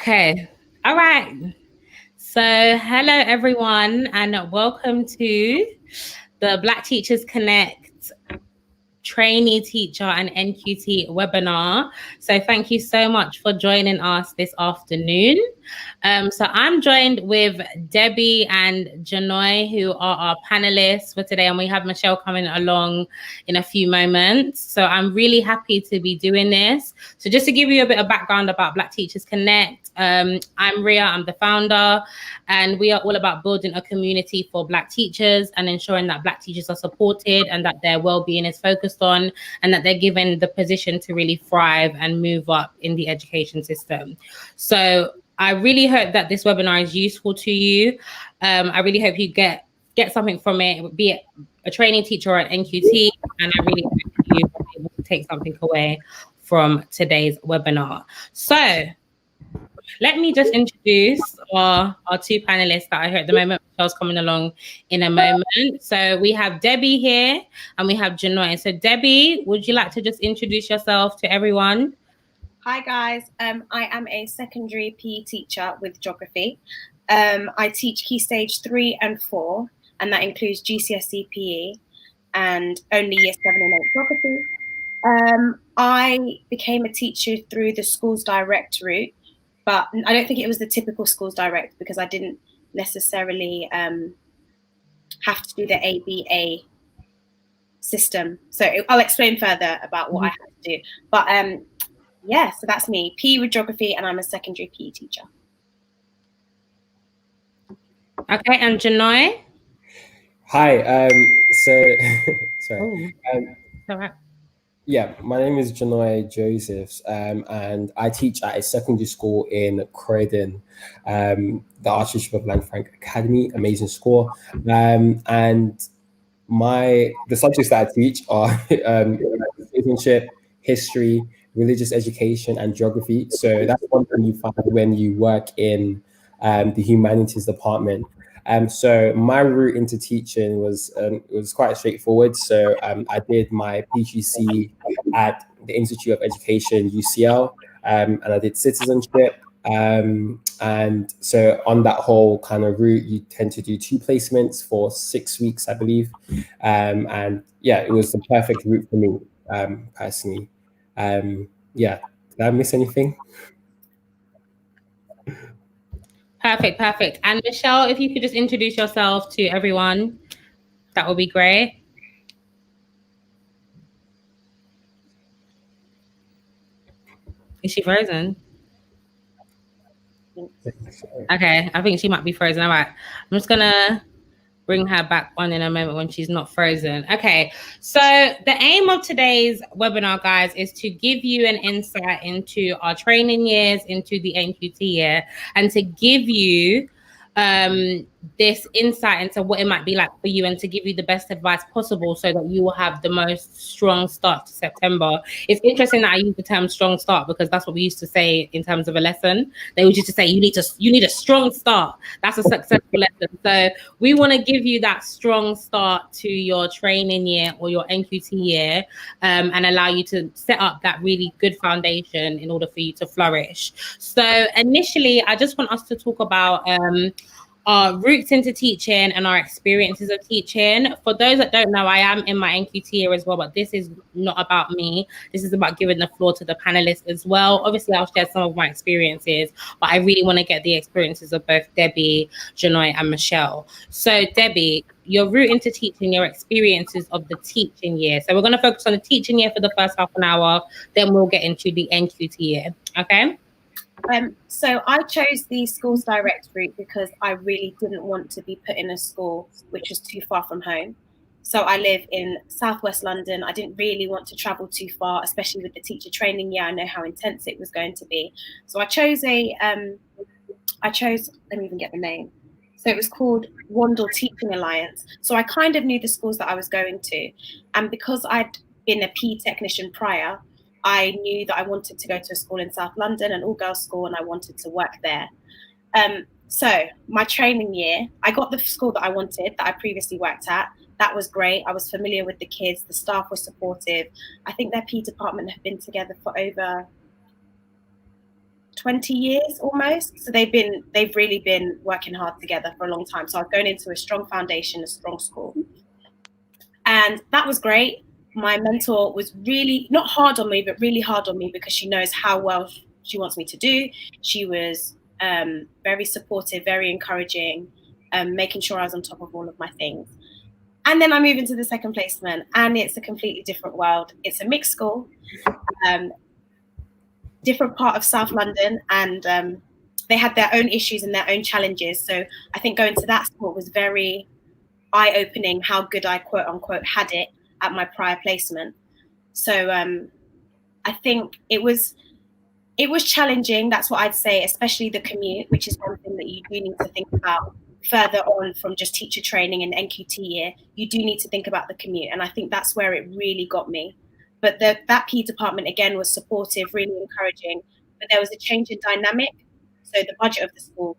Okay. All right. So, hello everyone, and welcome to the Black Teachers Connect Trainee Teacher and NQT webinar. So thank you so much for joining us this afternoon. So I'm joined with Debbie and Genoa, who are our panelists for today, and we have Michelle coming along in a few moments. So I'm really happy to be doing this. So just to give you a bit of background about Black Teachers Connect, I'm Ria, I'm the founder, and we are all about building a community for Black teachers and ensuring that Black teachers are supported and that their well-being is focused on and that they're given the position to really thrive and move up in the education system. So I really hope that this webinar is useful to you. I really hope you get something from it, be it a training teacher or an NQT, and I really hope you are able to take something away from today's webinar. So let me just introduce our two panelists that I heard at the moment. Michelle's coming along in a moment. So we have Debbie here and we have Genoa. So Debbie, would you like to just introduce yourself to everyone? Hi guys, I am a secondary PE teacher with geography. I teach Key Stage 3 and 4, and that includes GCSE PE and only Year 7 and 8 geography. I became a teacher through the Schools Direct route, but I don't think it was the typical Schools Direct because I didn't necessarily have to do the ABA system. So I'll explain further about what I had to do. But yeah, so that's me, PE with geography, and I'm a secondary PE teacher. Okay, and Genoa? Hi, sorry. All right. Yeah, my name is Genoa Josephs, and I teach at a secondary school in Croydon, the Archbishop of Lanfranc Academy, amazing school. And the subjects that I teach are citizenship, history, religious education, and geography. So that's one thing you find when you work in the humanities department. So my route into teaching was quite straightforward. So I did my PGC at the Institute of Education, UCL, and I did citizenship. And so on that whole kind of route, you tend to do 2 placements for 6 weeks, I believe. And yeah, it was the perfect route for me, personally. Yeah, did I miss anything? Perfect. And Michelle, if you could just introduce yourself to everyone, that would be great. Is she frozen? Okay, I think she might be frozen. All right, I'm just gonna bring her back on in a moment when she's not frozen. Okay, so the aim of today's webinar, guys, is to give you an insight into our training years, into the NQT year, and to give you this insight into what it might be like for you and to give you the best advice possible so that you will have the most strong start to September. It's interesting that I use the term strong start because that's what we used to say in terms of a lesson. They would used to say you need a strong start. That's a successful lesson. So we want to give you that strong start to your training year or your NQT year and allow you to set up that really good foundation in order for you to flourish. So initially, I just want us to talk about our roots into teaching and our experiences of teaching. For those that don't know, I am in my NQT year as well, but this is not about me. This is about giving the floor to the panelists as well. Obviously, I'll share some of my experiences, but I really want to get the experiences of both Debbie, Genoa, and Michelle. So Debbie, your route into teaching, your experiences of the teaching year. So we're going to focus on the teaching year for the first half an hour, then we'll get into the NQT year, okay? So I chose the Schools Direct route because I really didn't want to be put in a school which was too far from home. So I live in Southwest London. I didn't really want to travel too far, especially with the teacher training year. I know how intense it was going to be. So I chose let me even get the name. So it was called Wandle Teaching Alliance. So I kind of knew the schools that I was going to. And because I'd been a PE technician prior, I knew that I wanted to go to a school in South London, an all-girls school, and I wanted to work there. So my training year, I got the school that I wanted, that I previously worked at. That was great. I was familiar with the kids. The staff was supportive. I think their PE department have been together for over 20 years almost. So they've really been working hard together for a long time. So I've gone into a strong foundation, a strong school. And that was great. My mentor was really not hard on me, but really hard on me because she knows how well she wants me to do. She was very supportive, very encouraging, making sure I was on top of all of my things. And then I move into the second placement, and it's a completely different world. It's a mixed school, different part of South London, and they had their own issues and their own challenges. So I think going to that school was very eye-opening how good I quote unquote had it at my prior placement. So I think it was challenging. That's what I'd say, especially the commute, which is one thing that you do need to think about further on from just teacher training and NQT year. You do need to think about the commute, and I think that's where it really got me. But that PE department again was supportive, really encouraging. But there was a change in dynamic. So the budget of the school,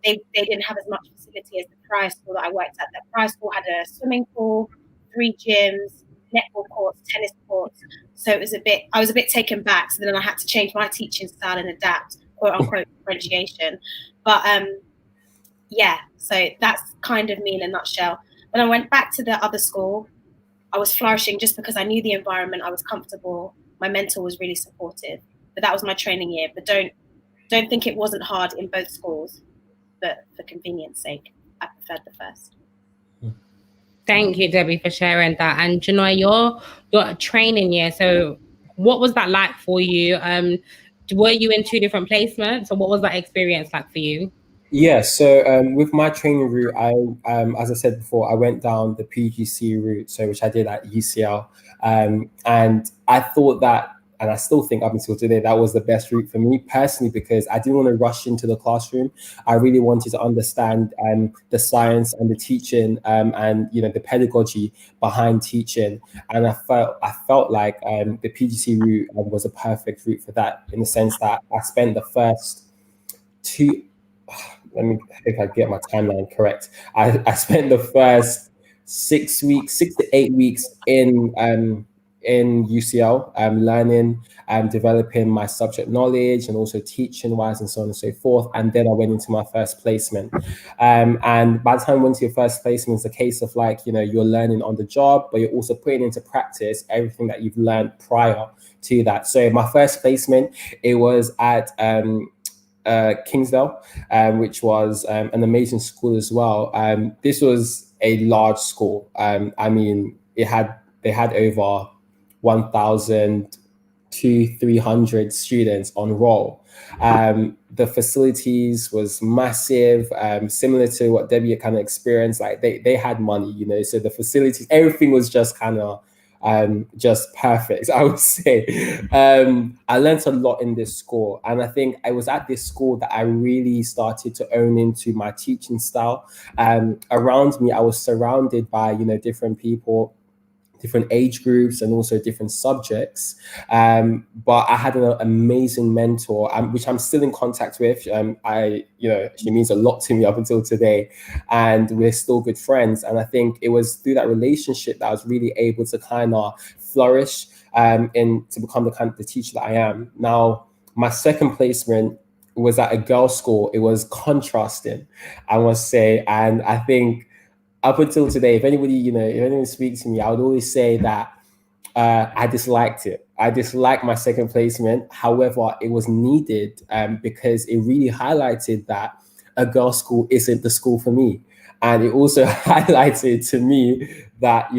they didn't have as much facility as the prior school that I worked at. The prior school had a swimming pool, 3 gyms, netball courts, tennis courts. So I was a bit taken back. So then I had to change my teaching style and adapt, quote unquote, differentiation. But yeah, so that's kind of me in a nutshell. When I went back to the other school, I was flourishing just because I knew the environment, I was comfortable. My mentor was really supportive. But that was my training year. But don't think it wasn't hard in both schools. But for convenience sake, I preferred the first. Thank you, Debbie, for sharing that. And Genoa, your training year, so what was that like for you? Were you in 2 different placements, or what was that experience like for you? Yeah, so with my training route, I as I said before, I went down the PGC route, so which I did at UCL, and I thought that, and I still think up until today, that was the best route for me personally, because I didn't want to rush into the classroom. I really wanted to understand the science and the teaching and the pedagogy behind teaching, and I felt like the PGC route was a perfect route for that, in the sense that I spent the first 2. Let me, if I get my timeline correct, I spent the first 6 weeks, 6 to 8 weeks in UCL, learning and developing my subject knowledge and also teaching wise and so on and so forth. And then I went into my first placement. And by the time I went to your first placement, it's a case of like, you're learning on the job, but you're also putting into practice everything that you've learned prior to that. So my first placement, it was at Kingsdale, which was an amazing school as well. This was a large school. I mean, they had over 1,000 to 300 students on roll. The facilities was massive, similar to what Debbie kind of experienced. Like they had money, so the facilities, everything was just kind of just perfect, I would say. I learned a lot in this school, and I think I was at this school that I really started to own into my teaching style. Around me, I was surrounded by different people, different age groups, and also different subjects. But I had an amazing mentor, which I'm still in contact with. She means a lot to me up until today, and we're still good friends. And I think it was through that relationship that I was really able to kind of flourish and to become the teacher that I am now. My second placement was at a girls' school. It was contrasting, I must say, and I think, up until today, if anyone speaks to me, I would always say that I disliked it. I disliked my second placement. However, it was needed because it really highlighted that a girls' school isn't the school for me. And it also highlighted to me that,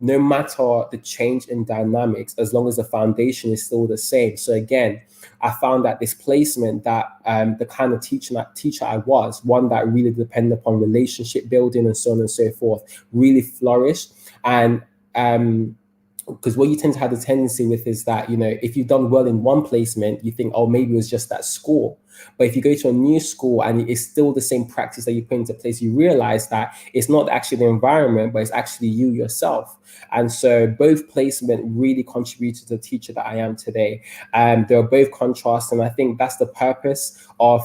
no matter the change in dynamics, as long as the foundation is still the same. So again, I found that this placement, that the kind of teacher I was, one that really depended upon relationship building and so on and so forth, really flourished. And because what you tend to have the tendency with is that, if you've done well in one placement, you think, oh, maybe it was just that school. But if you go to a new school and it's still the same practice that you put into place, you realize that it's not actually the environment, but it's actually you yourself. And so both placement really contributed to the teacher that I am today. They're both contrasts. And I think that's the purpose of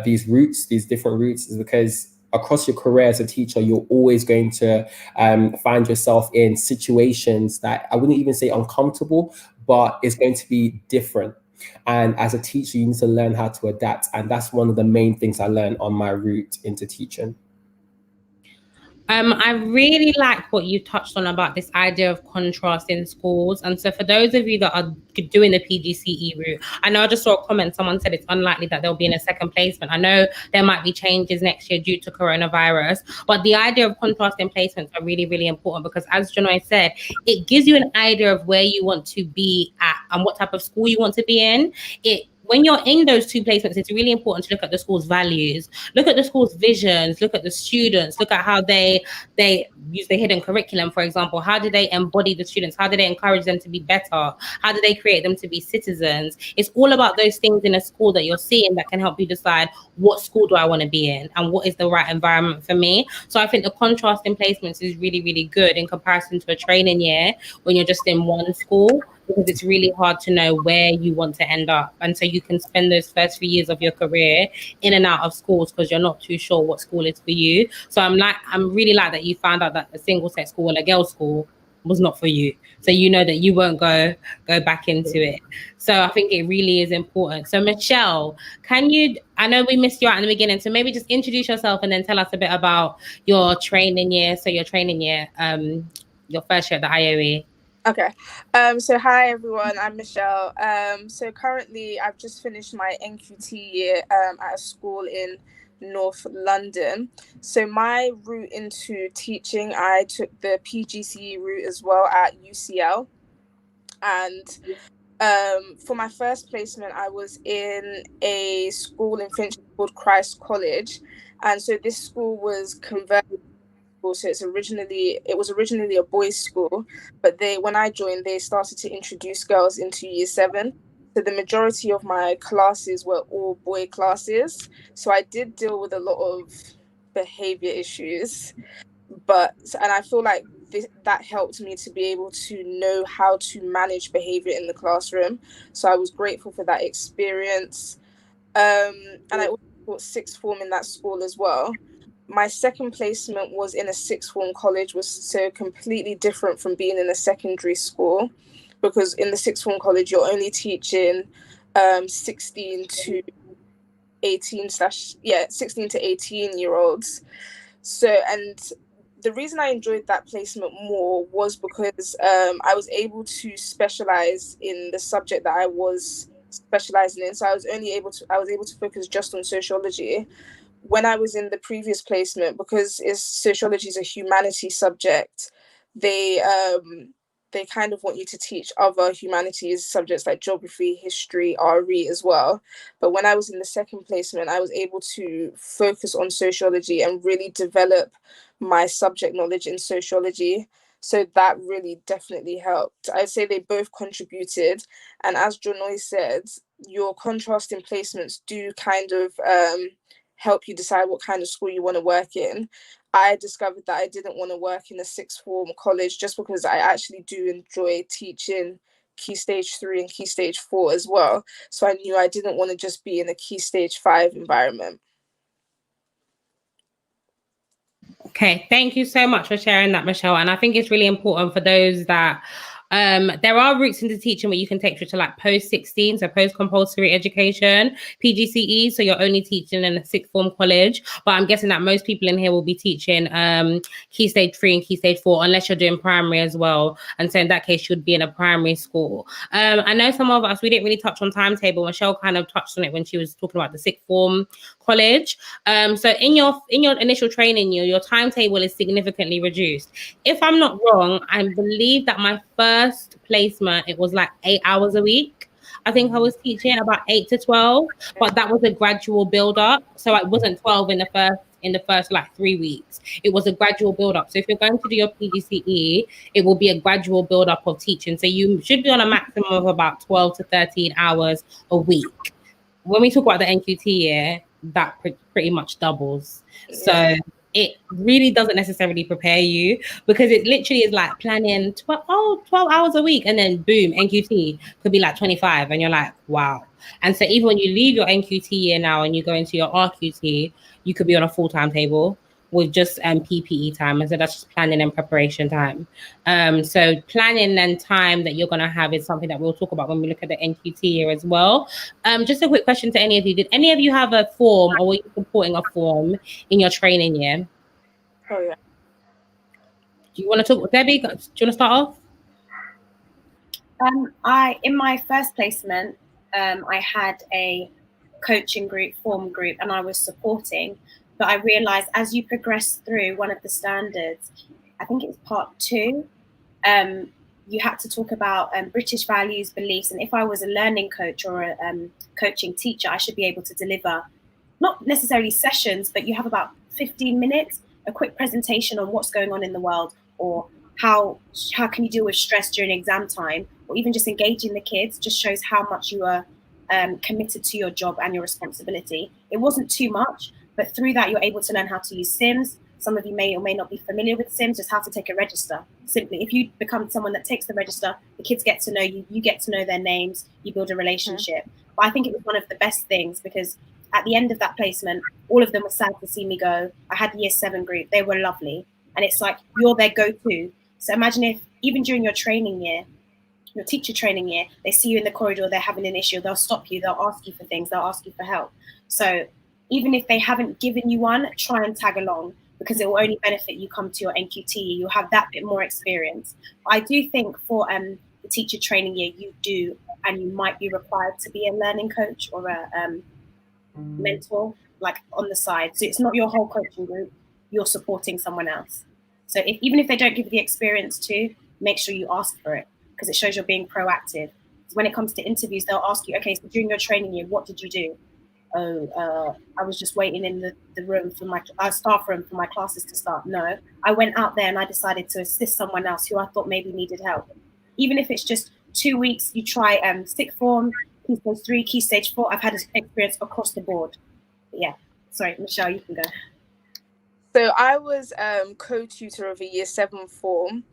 these routes, these different routes, is because across your career as a teacher, you're always going to find yourself in situations that I wouldn't even say uncomfortable, but it's going to be different. And as a teacher, you need to learn how to adapt. And that's one of the main things I learned on my route into teaching. I really like what you touched on about this idea of contrast in schools. And so for those of you that are doing the PGCE route, I know I just saw a comment, someone said it's unlikely that they'll be in a second placement. I know there might be changes next year due to coronavirus, but the idea of contrast in placements are really, really important because as Genoa said, it gives you an idea of where you want to be at and what type of school you want to be in. When you're in those two placements, it's really important to look at the school's values, look at the school's visions, look at the students, look at how they use the hidden curriculum, for example. How do they embody the students? How do they encourage them to be better? How do they create them to be citizens? It's all about those things in a school that you're seeing that can help you decide what school do I want to be in and what is the right environment for me. So I think the contrast in placements is really, really good in comparison to a training year when you're just in one school, because it's really hard to know where you want to end up. And so you can spend those first few years of your career in and out of schools because you're not too sure what school is for you. So I'm really glad that you found out that a single sex school or a girls' school was not for you. So you know that you won't go back into it. So I think it really is important. So Michelle, I know we missed you out in the beginning, so maybe just introduce yourself and then tell us a bit about your training year. So your training year, your first year at the IOE. Okay. So hi everyone, I'm Michelle. So currently I've just finished my NQT year at a school in North London. So my route into teaching, I took the PGCE route as well at UCL. And for my first placement, I was in a school in Finchley called Christ College. And so this school was converted. So it was originally a boys' school, but when I joined, they started to introduce girls into year 7. So the majority of my classes were all boy classes. So I did deal with a lot of behavior issues, and I feel like that helped me to be able to know how to manage behavior in the classroom. So I was grateful for that experience. And I also taught sixth form in that school as well. My second placement was in a sixth form college, was so completely different from being in a secondary school, because in the sixth form college you're only teaching 16 to 18 year olds. So, and the reason I enjoyed that placement more was because I was able to specialize in the subject that I was specializing in. So I was able to focus just on sociology. When I was in the previous placement, because sociology is a humanities subject, they kind of want you to teach other humanities subjects like geography, history, RE as well. But when I was in the second placement, I was able to focus on sociology and really develop my subject knowledge in sociology. So that really definitely helped. I'd say they both contributed. And as Jonoy said, your contrasting placements do kind of help you decide what kind of school you want to work in. I discovered that I didn't want to work in a sixth form college just because I actually do enjoy teaching Key Stage 3 and Key Stage 4 as well. So I knew I didn't want to just be in a Key Stage 5 environment. Okay, thank you so much for sharing that, Michelle. And I think it's really important for those that there are routes into teaching where you can take through to like post-16, so post-compulsory education, PGCE, so you're only teaching in a sixth form college. But I'm guessing that most people in here will be teaching Key Stage 3 and Key Stage 4, unless you're doing primary as well. And so in that case, you'd be in a primary school. I know some of us, we didn't really touch on timetable. Michelle kind of touched on it when she was talking about the sixth form college. So in your initial training year, your timetable is significantly reduced. If I'm not wrong, I believe that my first placement, it was like 8 hours a week. I think I was teaching about 8 to 12, but that was a gradual build up. So it wasn't 12 in the first like 3 weeks. It was a gradual build up. So if you're going to do your PGCE, it will be a gradual build up of teaching. So you should be on a maximum of about 12 to 13 hours a week. When we talk about the NQT year, that pretty much doubles. So it really doesn't necessarily prepare you, because it literally is like planning 12 hours a week, and then boom, NQT could be like 25, and you're like, wow. And so even when you leave your NQT year now and you go into your RQT, you could be on a full timetable. with just PPE time. And so that's just planning and preparation time. So planning and time that you're going to have is something that we'll talk about when we look at the NQT year as well. Just a quick question to any of you. Did any of you have a form, or were you supporting a form in your training year? Oh, yeah. Do you want to talk, Debbie? Do you want to start off? In my first placement, I had a coaching group, form group, and I was supporting. But I realized as you progress through one of the standards, I think it's part 2, you had to talk about British values, beliefs. And if I was a learning coach or a coaching teacher, I should be able to deliver not necessarily sessions, but you have about 15 minutes, a quick presentation on what's going on in the world, or how can you deal with stress during exam time, or even just engaging the kids just shows how much you are committed to your job and your responsibility. It wasn't too much, but through that, you're able to learn how to use Sims. Some of you may or may not be familiar with Sims, just how to take a register. Simply, if you become someone that takes the register, the kids get to know you, you get to know their names, you build a relationship. But I think it was one of the best things, because at the end of that placement, all of them were sad to see me go. I had year 7 group, they were lovely. And it's like, you're their go-to. So imagine if, even during your training year, your teacher training year, they see you in the corridor, they're having an issue, they'll stop you, they'll ask you for things, they'll ask you for help. So even if they haven't given you one, try and tag along, because it will only benefit you come to your NQT. You'll have that bit more experience. I do think for the teacher training year, you do, and you might be required to be a learning coach or a mentor, like on the side. So it's not your whole coaching group, you're supporting someone else. So even if they don't give you the experience to, make sure you ask for it, because it shows you're being proactive. So when it comes to interviews, they'll ask you, okay, so during your training year, what did you do? Oh, I was just waiting in the room for my staff room for my classes to start. No, I went out there and I decided to assist someone else who I thought maybe needed help. Even if it's just 2 weeks, you try sixth form, Key Stage 3, Key Stage 4. I've had experience across the board. But yeah, sorry, Michelle, you can go. So I was co-tutor of a year 7 form,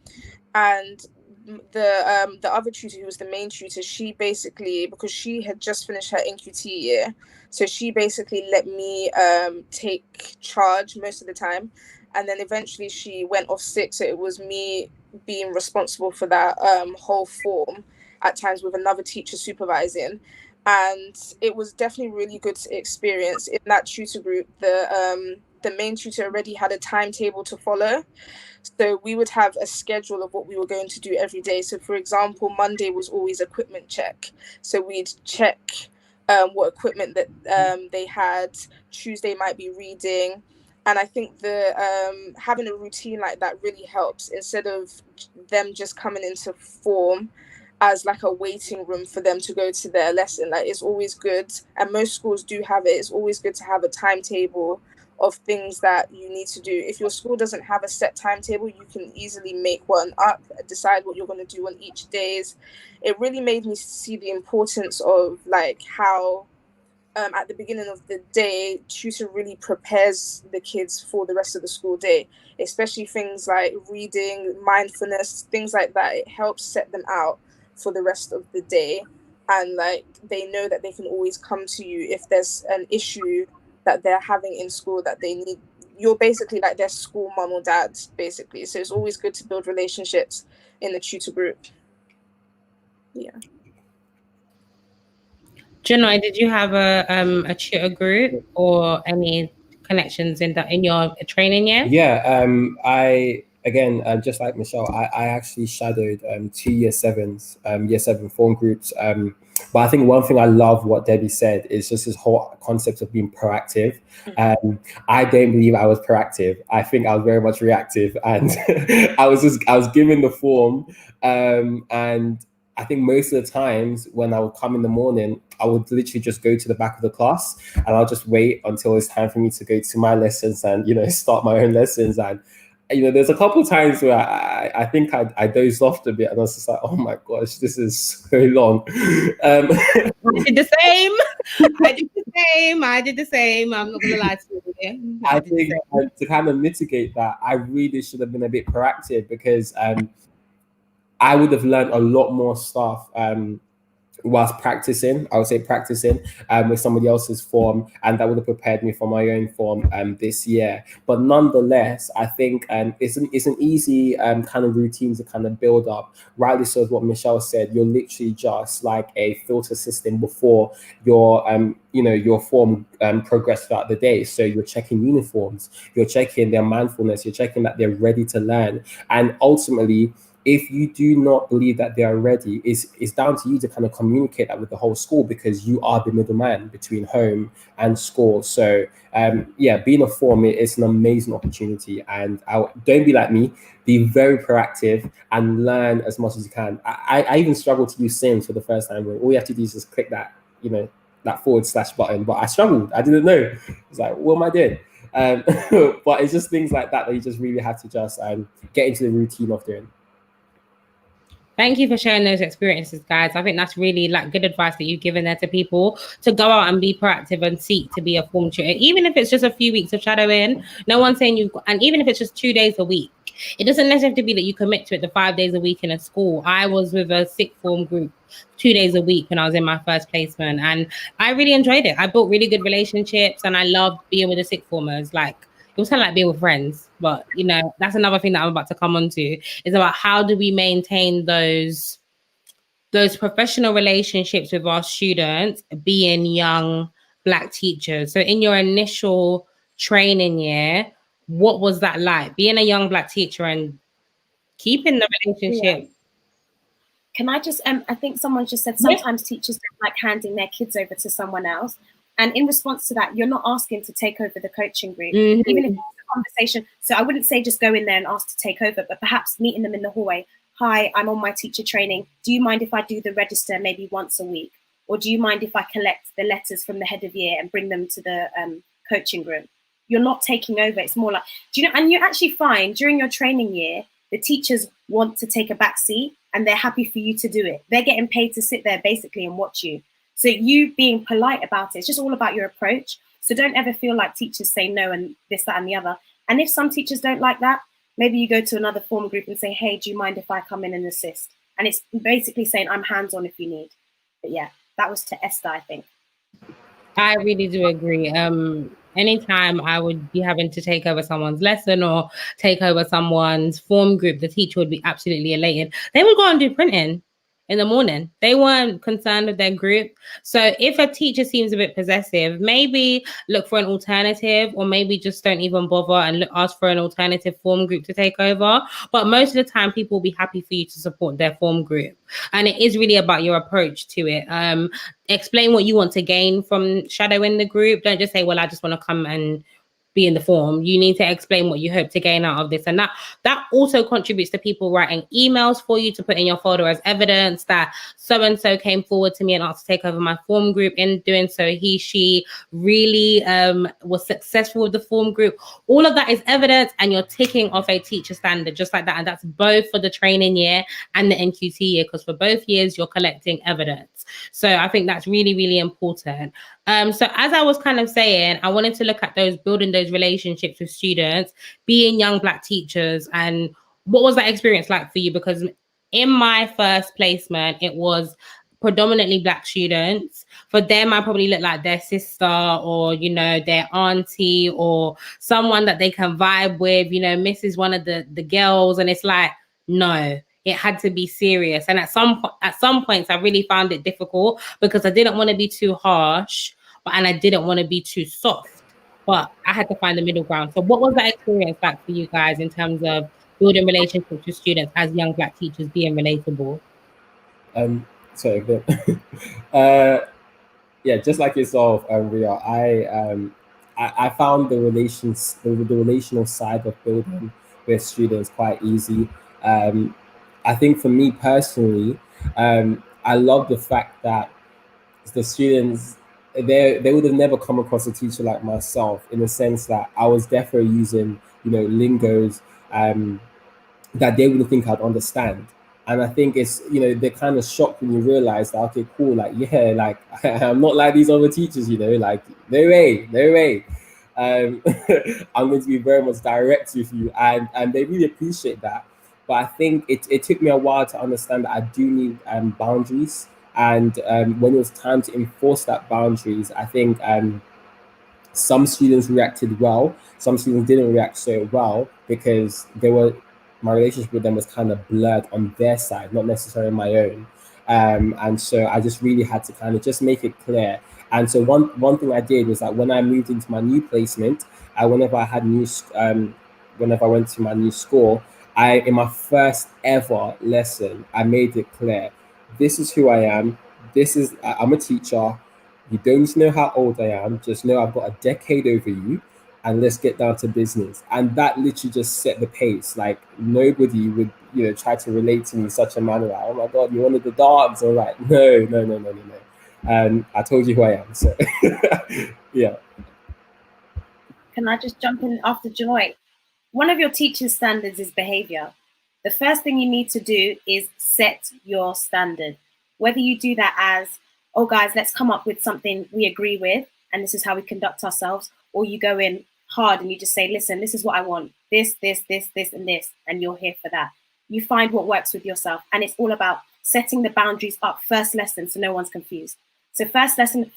and the other tutor, who was the main tutor, she basically, because she had just finished her NQT year, so she basically let me take charge most of the time, and then eventually she went off sick, so it was me being responsible for that whole form at times, with another teacher supervising. And it was definitely really good to experience. In that tutor group, the main tutor already had a timetable to follow. So we would have a schedule of what we were going to do every day. So for example, Monday was always equipment check. So we'd check what equipment that they had. Tuesday might be reading. And I think having a routine like that really helps, instead of them just coming into form as like a waiting room for them to go to their lesson. Like, it's always good, and most schools do have it, it's always good to have a timetable of things that you need to do. If your school doesn't have a set timetable, you can easily make one up, decide what you're going to do on each days. It really made me see the importance of like how at the beginning of the day, tutor really prepares the kids for the rest of the school day, especially things like reading, mindfulness, things like that. It helps set them out for the rest of the day, and like they know that they can always come to you if there's an issue that they're having in school that they need. You're basically like their school mum or dad, basically. So it's always good to build relationships in the tutor group. Yeah. Genoa, did you have a tutor group or any connections in your training year? Yeah, I again, just like Michelle, I actually shadowed 2 year 7s, year 7 form groups. But I think one thing I love what Debbie said is just this whole concept of being proactive. I don't believe I was proactive. I think I was very much reactive, and I was given the form, and I think most of the times when I would come in the morning, I would literally just go to the back of the class and I'll just wait until it's time for me to go to my lessons and, start my own lessons. And, there's a couple of times where I think I dozed off a bit and I was just like, oh my gosh, this is so long. I did the same. I did the same. I'm not going to lie to you. I think to kind of mitigate that, I really should have been a bit proactive, because I would have learned a lot more stuff whilst practicing, I would say practicing with somebody else's form, and that would have prepared me for my own form this year. But nonetheless, I think it's an easy kind of routine to kind of build up. Rightly so, as what Michelle said, you're literally just like a filter system before your your form progress throughout the day. So you're checking uniforms, you're checking their mindfulness, you're checking that they're ready to learn, and ultimately, if you do not believe that they are ready, it's down to you to kind of communicate that with the whole school, because you are the middleman between home and school. So being a form is an amazing opportunity, and don't be like me. Be very proactive and learn as much as you can. I even struggled to use Sims for the first time. Where all you have to do is just click that that / button, but I struggled. I didn't know. It's like, what am I doing? But it's just things like that you just really have to just get into the routine of doing. Thank you for sharing those experiences, guys. I think that's really like good advice that you've given there to people to go out and be proactive and seek to be a form tutor, even if it's just a few weeks of shadowing. No one's saying and even if it's just 2 days a week, it doesn't necessarily have to be that you commit to it the 5 days a week in a school. I was with a sixth form group 2 days a week when I was in my first placement, and I really enjoyed it. I built really good relationships, and I loved being with the sixth formers. Like, it was kind of like being with friends. But that's another thing that I'm about to come on to, is about how do we maintain those professional relationships with our students, being young Black teachers. So in your initial training year, what was that like, being a young Black teacher and keeping the relationship? Can I just, I think someone just said sometimes teachers don't like handing their kids over to someone else. And in response to that, you're not asking to take over the coaching group, even if it's a conversation. So I wouldn't say just go in there and ask to take over, but perhaps meeting them in the hallway. Hi, I'm on my teacher training. Do you mind if I do the register maybe once a week? Or do you mind if I collect the letters from the head of year and bring them to the coaching room? You're not taking over. It's more like, and you actually find during your training year, the teachers want to take a back seat and they're happy for you to do it. They're getting paid to sit there basically and watch you. So you being polite about it, it's just all about your approach. So don't ever feel like teachers say no and this, that, and the other. And if some teachers don't like that, maybe you go to another form group and say, hey, do you mind if I come in and assist? And it's basically saying I'm hands-on if you need. But yeah, that was to Esther, I think. I really do agree. Anytime I would be having to take over someone's lesson or take over someone's form group, the teacher would be absolutely elated. They would go and do printing in the morning. They weren't concerned with their group. So if a teacher seems a bit possessive, maybe look for an alternative, or maybe just don't even bother and ask for an alternative form group to take over. But most of the time, people will be happy for you to support their form group. And it is really about your approach to it. Explain what you want to gain from shadowing the group. Don't just say, well, I just want to come and be in the form. You need to explain what you hope to gain out of this. And that also contributes to people writing emails for you to put in your folder as evidence that so-and-so came forward to me and asked to take over my form group. In doing so, she really was successful with the form group. All of that is evidence, and you're ticking off a teacher standard just like that. And that's both for the training year and the NQT year, because for both years, you're collecting evidence. So I think that's really, really important. So as I was kind of saying, I wanted to look at building those relationships with students, being young Black teachers, and what was that experience like for you? Because in my first placement, it was predominantly Black students. For them, I probably look like their sister or, their auntie or someone that they can vibe with, Mrs. one of the girls. And it's like, no, it had to be serious. And at some points, I really found it difficult because I didn't want to be too harsh, and I didn't want to be too soft. But I had to find the middle ground. So what was that experience like for you guys in terms of building relationships with students as young Black teachers, being relatable? Just like yourself, Ria, I found the relational side of building with students quite easy. I think for me personally, I love the fact that the students, they would have never come across a teacher like myself, in the sense that I was definitely using lingos that they wouldn't think I'd understand. And I think it's, they're kind of shocked when you realize that, okay, cool, like, yeah, like, I'm not like these other teachers, like, no way. I'm going to be very much direct with you. And they really appreciate that. But I think it took me a while to understand that I do need boundaries And when it was time to enforce that boundaries, I think some students reacted well, some students didn't react so well because my relationship with them was kind of blurred on their side, not necessarily my own. And so I just really had to kind of just make it clear. And so one thing I did was that when I moved into my new placement, whenever I had whenever I went to my new school, in my first ever lesson, I made it clear, this is who I am. I'm a teacher. You don't need to know how old I am. Just know I've got a decade over you, and let's get down to business. And that literally just set the pace. Like nobody would, try to relate to me in such a manner. Like, oh my God, you're one of the dogs. Or like, no. I told you who I am. So yeah. Can I just jump in after Joy? One of your teacher's standards is behavior. The first thing you need to do is set your standard. Whether you do that as, oh guys, let's come up with something we agree with, and this is how we conduct ourselves, or you go in hard and you just say, listen, this is what I want, this, and this, and you're here for that. You find what works with yourself, and it's all about setting the boundaries up first lesson so no one's confused. So first lesson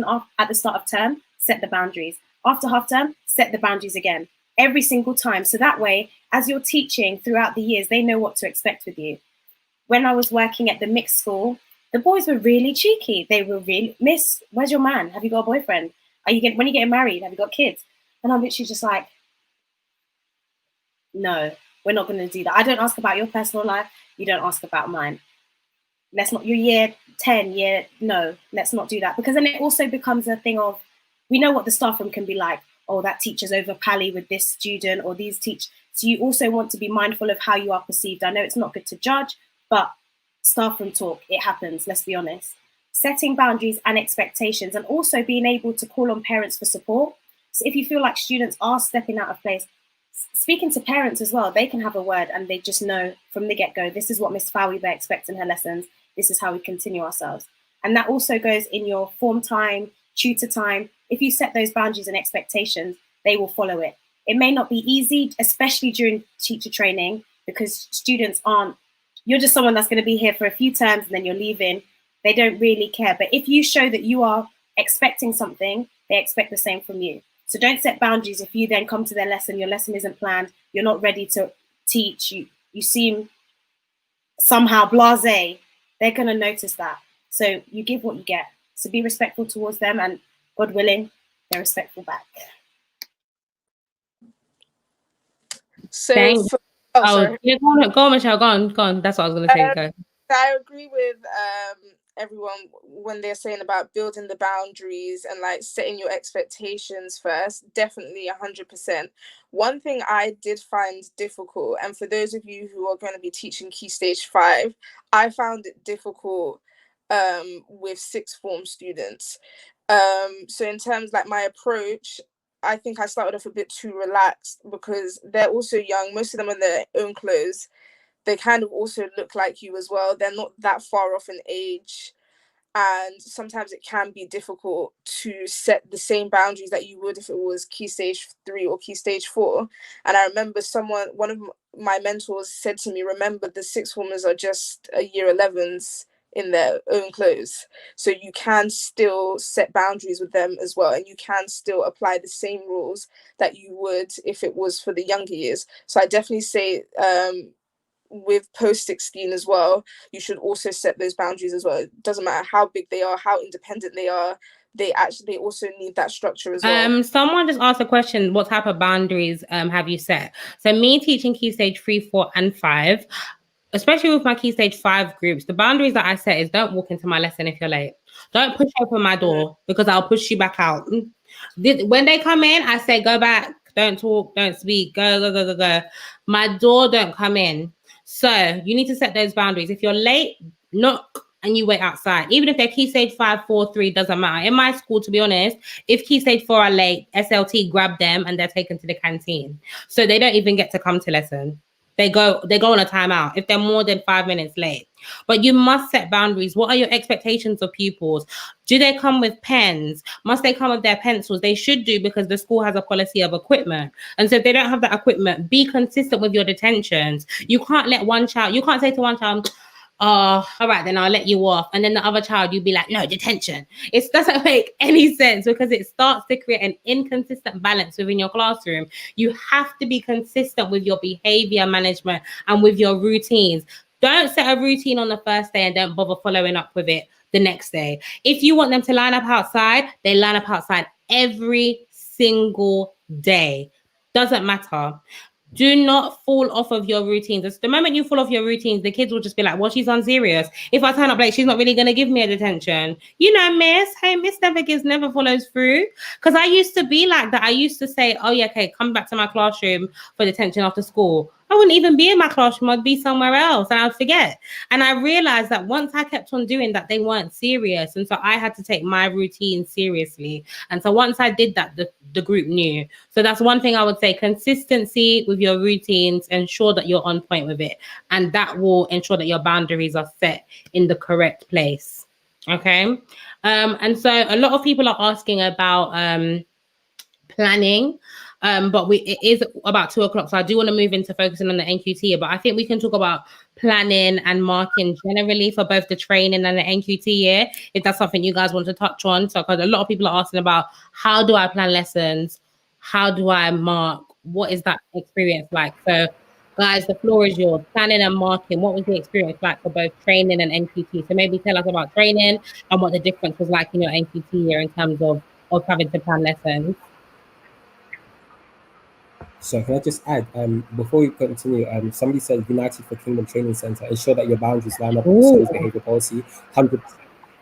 off at the start of term, set the boundaries. After half term, set the boundaries again, every single time. So that way, as you're teaching throughout the years, they know what to expect with you. When I was working at the mixed school, the boys were really cheeky. They were really, miss, where's your man? Have you got a boyfriend? When are you getting married? Have you got kids? And I'm literally just like, no, we're not going to do that. I don't ask about your personal life. You don't ask about mine. Let's not, your year 10, no, let's not do that. Because then it also becomes a thing of, we know what the staff room can be like. Oh, that teacher's over pally with this student or these teachers. So you also want to be mindful of how you are perceived. I know it's not good to judge, but staff room talk, it happens, let's be honest. Setting boundaries and expectations, and also being able to call on parents for support. So if you feel like students are stepping out of place, speaking to parents as well, they can have a word and they just know from the get-go, this is what Miss Fawiba expects in her lessons. This is how we continue ourselves. And that also goes in your form time, tutor time. If you set those boundaries and expectations, they will follow it. It may not be easy, especially during teacher training, because students aren't, you're just someone that's going to be here for a few terms and then you're leaving. They don't really care. But if you show that you are expecting something, they expect the same from you. So don't set boundaries if you then come to their lesson, your lesson isn't planned, you're not ready to teach, you seem somehow blasé, they're going to notice that. So you give what you get. So be respectful towards them, and God willing, they're respectful back. So, sorry. Yeah, go on, Michelle. Go on. That's what I was going to say. Go. I agree with everyone when they're saying about building the boundaries and like setting your expectations first. Definitely 100%. One thing I did find difficult, and for those of you who are going to be teaching Key Stage 5, I found it difficult with sixth form students. So in terms like my approach, I think I started off a bit too relaxed because they're also young. Most of them are in their own clothes. They kind of also look like you as well. They're not that far off in age. And sometimes it can be difficult to set the same boundaries that you would if it was Key Stage 3 or Key Stage 4. And I remember one of my mentors said to me, remember the sixth formers are just year 11s in their own clothes. So you can still set boundaries with them as well. And you can still apply the same rules that you would if it was for the younger years. So I definitely say with post-16 as well, you should also set those boundaries as well. It doesn't matter how big they are, how independent they are, they also need that structure as well. Someone just asked a question, what type of boundaries have you set? So me teaching Key Stage 3, 4, and 5, especially with my Key Stage 5 groups, the boundaries that I set is don't walk into my lesson if you're late. Don't push open my door because I'll push you back out. When they come in, I say, go back, don't talk, don't speak, go. My door don't come in. So you need to set those boundaries. If you're late, knock and you wait outside. Even if they're Key Stage 5, 4, 3, doesn't matter. In my school, to be honest, if Key Stage 4 are late, SLT grab them and they're taken to the canteen. So they don't even get to come to lesson. They go on a timeout if they're more than 5 minutes late. But you must set boundaries. What are your expectations of pupils? Do they come with pens? Must they come with their pencils? They should do, because the school has a policy of equipment. And so if they don't have that equipment, be consistent with your detentions. You can't say to one child, oh, all right, then I'll let you off. And then the other child, you'd be like, no, detention. It doesn't make any sense because it starts to create an inconsistent balance within your classroom. You have to be consistent with your behavior management and with your routines. Don't set a routine on the first day and don't bother following up with it the next day. If you want them to line up outside, they line up outside every single day. Doesn't matter. Do not fall off of your routines. The moment you fall off your routines, the kids will just be like, well, she's unserious. If I turn up late, she's not really going to give me a detention. You know, miss, hey, miss never gives, never follows through. Because I used to be like that. I used to say, oh, yeah, okay, come back to my classroom for detention after school. I wouldn't even be in my classroom. I'd be somewhere else and I'd forget. And I realized that once I kept on doing that, they weren't serious. And so I had to take my routine seriously. And so once I did that, the group knew. So that's one thing I would say, consistency with your routines, ensure that you're on point with it. And that will ensure that your boundaries are set in the correct place. Okay. And so a lot of people are asking about planning. But it is about 2:00, so I do want to move into focusing on the NQT. But I think we can talk about planning and marking generally for both the training and the NQT year, if that's something you guys want to touch on. So, because a lot of people are asking about how do I plan lessons, how do I mark, what is that experience like? So, guys, the floor is yours. Planning and marking. What was the experience like for both training and NQT? So maybe tell us about training and what the difference was like in your NQT year in terms of having to plan lessons. So can I just add, before we continue, somebody said United for Kingdom Training Center, ensure that your boundaries line up with the school's behavior policy, 100%.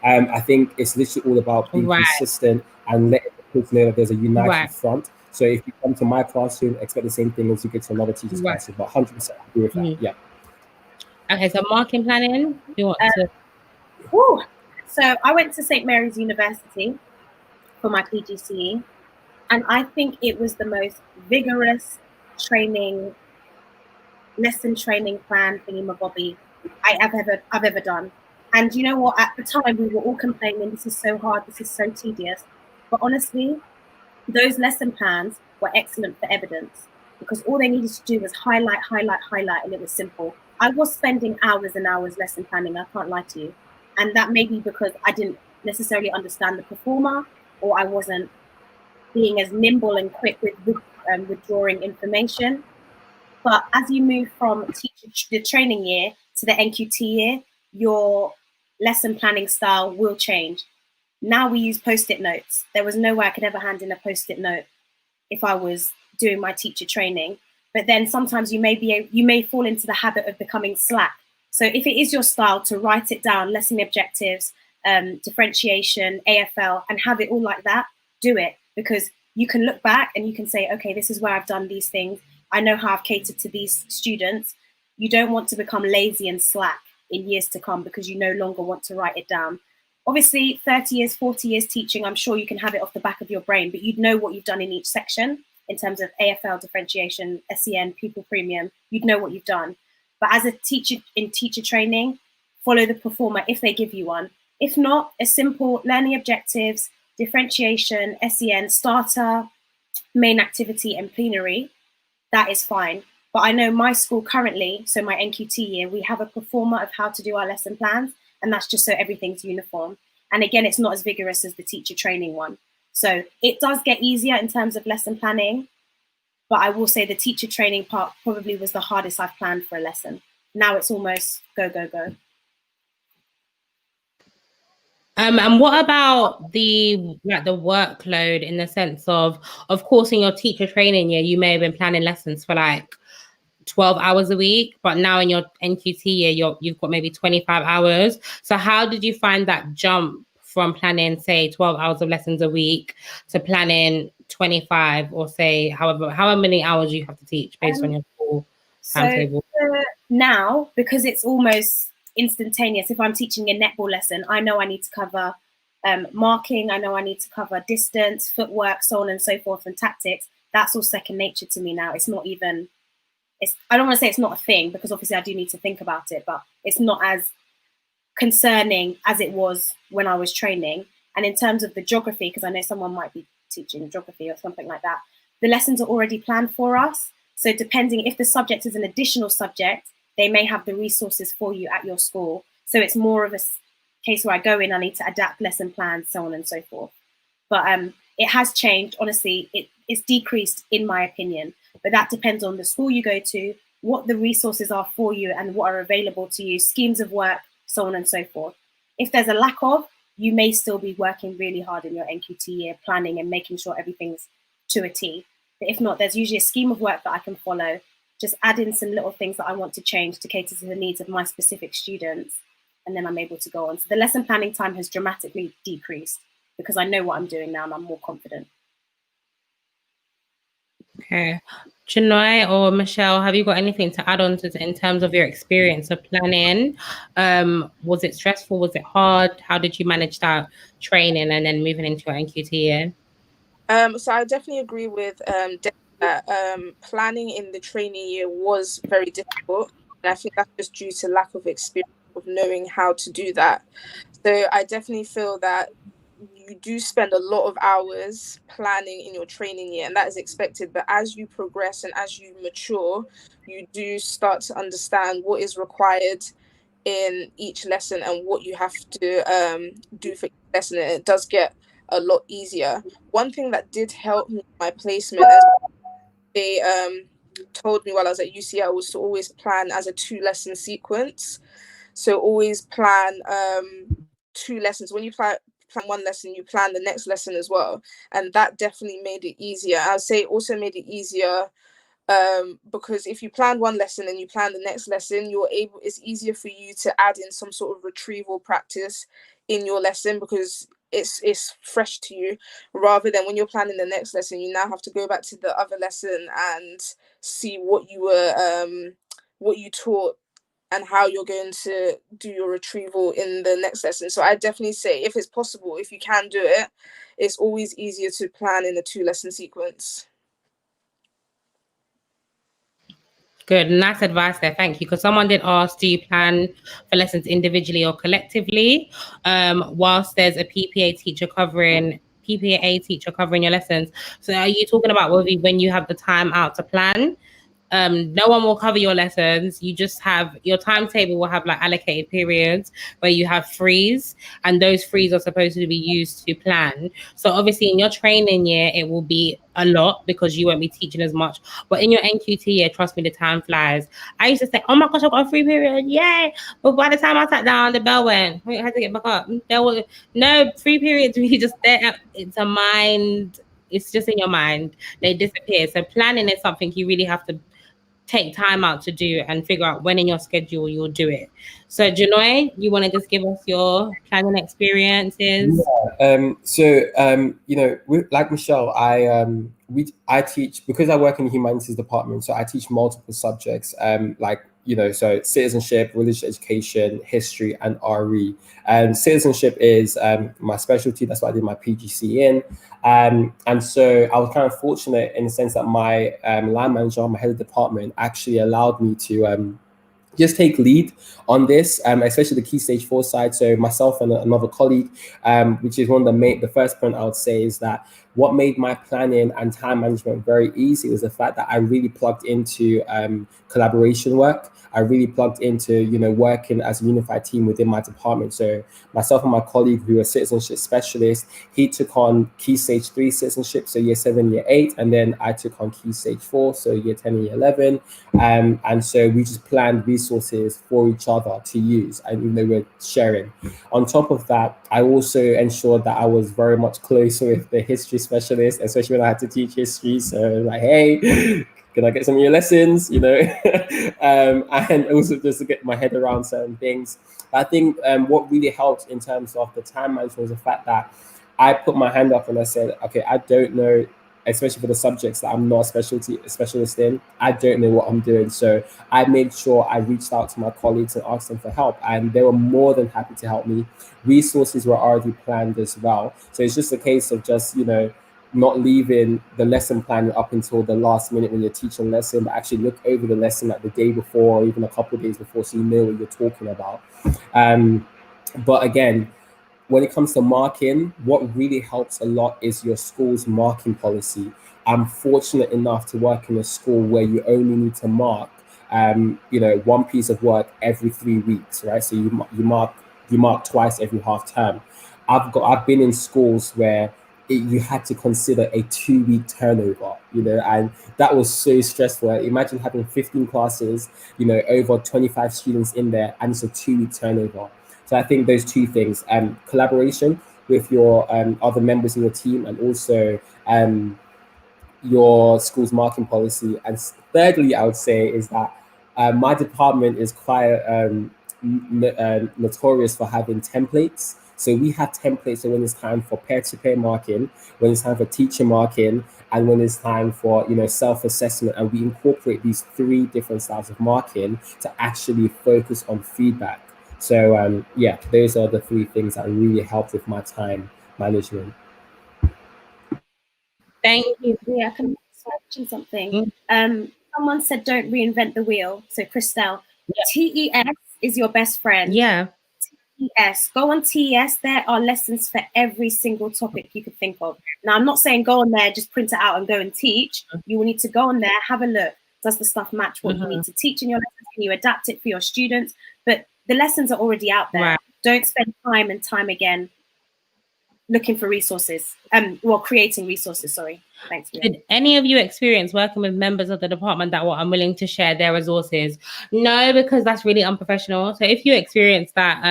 I think it's literally all about being consistent and letting the kids know that there's a united front. So if you come to my classroom, expect the same thing as you get to another teacher's classroom, but 100% agree with that, yeah. Okay, so marking planning, you want to... So I went to St. Mary's University for my PGCE. And I think it was the most vigorous lesson training plan thingy-mabobby I've ever done. And you know what? At the time, we were all complaining, this is so hard, this is so tedious. But honestly, those lesson plans were excellent for evidence because all they needed to do was highlight, and it was simple. I was spending hours and hours lesson planning, I can't lie to you. And that may be because I didn't necessarily understand the performer, or I wasn't being as nimble and quick with withdrawing information. But as you move from the training year to the NQT year, your lesson planning style will change. Now we use post-it notes. There was no way I could ever hand in a post-it note if I was doing my teacher training. But then sometimes you may fall into the habit of becoming slack. So if it is your style to write it down, lesson objectives, differentiation, AFL, and have it all like that, do it. Because you can look back and you can say, okay, this is where I've done these things. I know how I've catered to these students. You don't want to become lazy and slack in years to come because you no longer want to write it down. Obviously, 30 years, 40 years teaching, I'm sure you can have it off the back of your brain, but you'd know what you've done in each section in terms of AFL, differentiation, SEN, pupil premium. You'd know what you've done. But as a teacher in teacher training, follow the performer if they give you one. If not, a simple learning objectives, differentiation, SEN, starter, main activity, and plenary, that is fine. But I know my school currently, so my NQT year, we have a performer of how to do our lesson plans, and that's just so everything's uniform. And again, it's not as vigorous as the teacher training one. So it does get easier in terms of lesson planning, but I will say the teacher training part probably was the hardest I've planned for a lesson. Now it's almost go, go, go. And what about the workload in the sense of course, in your teacher training year, you may have been planning lessons for like 12 hours a week, but now in your NQT year, you've got maybe 25 hours. So how did you find that jump from planning, say, 12 hours of lessons a week to planning 25 or say however many hours you have to teach based on your full timetable? So now, because it's almost instantaneous, if I'm teaching a netball lesson, I know I need to cover marking, I know I need to cover distance, footwork, so on and so forth, and tactics. That's all second nature to me now. It's not even, I don't want to say it's not a thing, because obviously I do need to think about it, but it's not as concerning as it was when I was training. And in terms of the geography, because I know someone might be teaching geography or something like that, the lessons are already planned for us. So depending if the subject is an additional subject, they may have the resources for you at your school. So it's more of a case where I go in, I need to adapt lesson plans, so on and so forth. But it has changed. Honestly, it's decreased in my opinion, but that depends on the school you go to, what the resources are for you and what are available to you, schemes of work, so on and so forth. If there's a lack of, you may still be working really hard in your NQT year, planning and making sure everything's to a T. But if not, there's usually a scheme of work that I can follow, just add in some little things that I want to change to cater to the needs of my specific students, and then I'm able to go on. So the lesson planning time has dramatically decreased because I know what I'm doing now and I'm more confident. Okay. Genoa or Michelle, have you got anything to add on to in terms of your experience of planning? Was it stressful? Was it hard? How did you manage that training and then moving into your NQT year? So I definitely agree with that planning in the trainee year was very difficult. And I think that's just due to lack of experience of knowing how to do that. So I definitely feel that you do spend a lot of hours planning in your training year, and that is expected. But as you progress and as you mature, you do start to understand what is required in each lesson and what you have to do for each lesson, and it does get a lot easier. One thing that did help me in my placement, as they told me while I was at UCL, was to always plan as a 2-lesson sequence. So always plan 2 lessons. When you plan one lesson, you plan the next lesson as well, and that definitely made it easier. I'd say it also made it easier because if you plan one lesson and you plan the next lesson, it's easier for you to add in some sort of retrieval practice in your lesson because it's fresh to you, rather than when you're planning the next lesson, you now have to go back to the other lesson and see what you taught and how you're going to do your retrieval in the next lesson. So I definitely say, if it's possible, if you can do it, it's always easier to plan in a 2-lesson sequence. Good, nice advice there. Thank you. Because someone did ask, do you plan for lessons individually or collectively? Whilst there's a PPA teacher covering your lessons. So are you talking about when you have the time out to plan? No one will cover your lessons. You just have your timetable will have like allocated periods where you have frees, and those frees are supposed to be used to plan. So obviously in your training year, it will be a lot because you won't be teaching as much. But in your NQT year, trust me, the time flies. I used to say, oh my gosh, I've got a free period. Yay. But by the time I sat down, the bell went. I had to get back up. There was no free periods. We just there. It's a mind. It's just in your mind. They disappear. So planning is something you really have to take time out to do and figure out when in your schedule you'll do it. So Genoa, you want to just give us your planning experiences? Yeah. Like Michelle, I teach, because I work in the humanities department, so I teach multiple subjects, so citizenship, religious education, history, and RE. And citizenship is my specialty. That's what I did my PGC in. And so I was kind of fortunate in the sense that my line manager, my head of department, actually allowed me to just take lead on this, especially the Key Stage 4 side. So myself and another colleague, which is one of the first point I would say is that what made my planning and time management very easy was the fact that I really plugged into collaboration work. I really plugged into, working as a unified team within my department. So myself and my colleague, who are citizenship specialists, he took on Key Stage 3 citizenship, so year 7, year 8, and then I took on Key Stage 4, so year 10 and year 11. And so we just planned resources for each other to use, and even though we're sharing. On top of that, I also ensured that I was very much close with the history specialist, especially when I had to teach history. So like, hey, can I get some of your lessons, and also just to get my head around certain things. But I think what really helped in terms of the time management was the fact that I put my hand up and I said, okay, I don't know, especially for the subjects that I'm not a specialist in, I don't know what I'm doing. So I made sure I reached out to my colleagues and asked them for help, and they were more than happy to help me. Resources were already planned as well. So it's just a case of just, not leaving the lesson plan up until the last minute when you're teaching a lesson, but actually look over the lesson like the day before or even a couple of days before, so you know what you're talking about. But again, when it comes to marking, what really helps a lot is your school's marking policy. I'm fortunate enough to work in a school where you only need to mark one piece of work every 3 weeks, right? So you mark twice every half term. I've been in schools where you had to consider a 2 week turnover, and that was so stressful. Imagine having 15 classes, over 25 students in there, and it's a 2 week turnover. So I think those two things, collaboration with your other members in your team, and also your school's marking policy. And thirdly, I would say is that my department is quite notorious for having templates. So we have templates. So when it's time for peer-to-peer marking, when it's time for teacher marking, and when it's time for self-assessment, and we incorporate these 3 different styles of marking to actually focus on feedback. So those are the 3 things that really helped with my time management. Thank you. Yeah, can I mention something? Someone said don't reinvent the wheel. So Christelle, TES is your best friend. Yeah. TES. Go on TES. There are lessons for every single topic you could think of. Now, I'm not saying go on there, just print it out and go and teach. You will need to go on there, have a look. Does the stuff match what you need to teach in your lessons? Can you adapt it for your students? But the lessons are already out there. Right. Don't spend time and time again looking for resources. Creating resources, sorry. Thanks. Did any of you experience working with members of the department that were unwilling to share their resources? No, because that's really unprofessional. So if you experience that,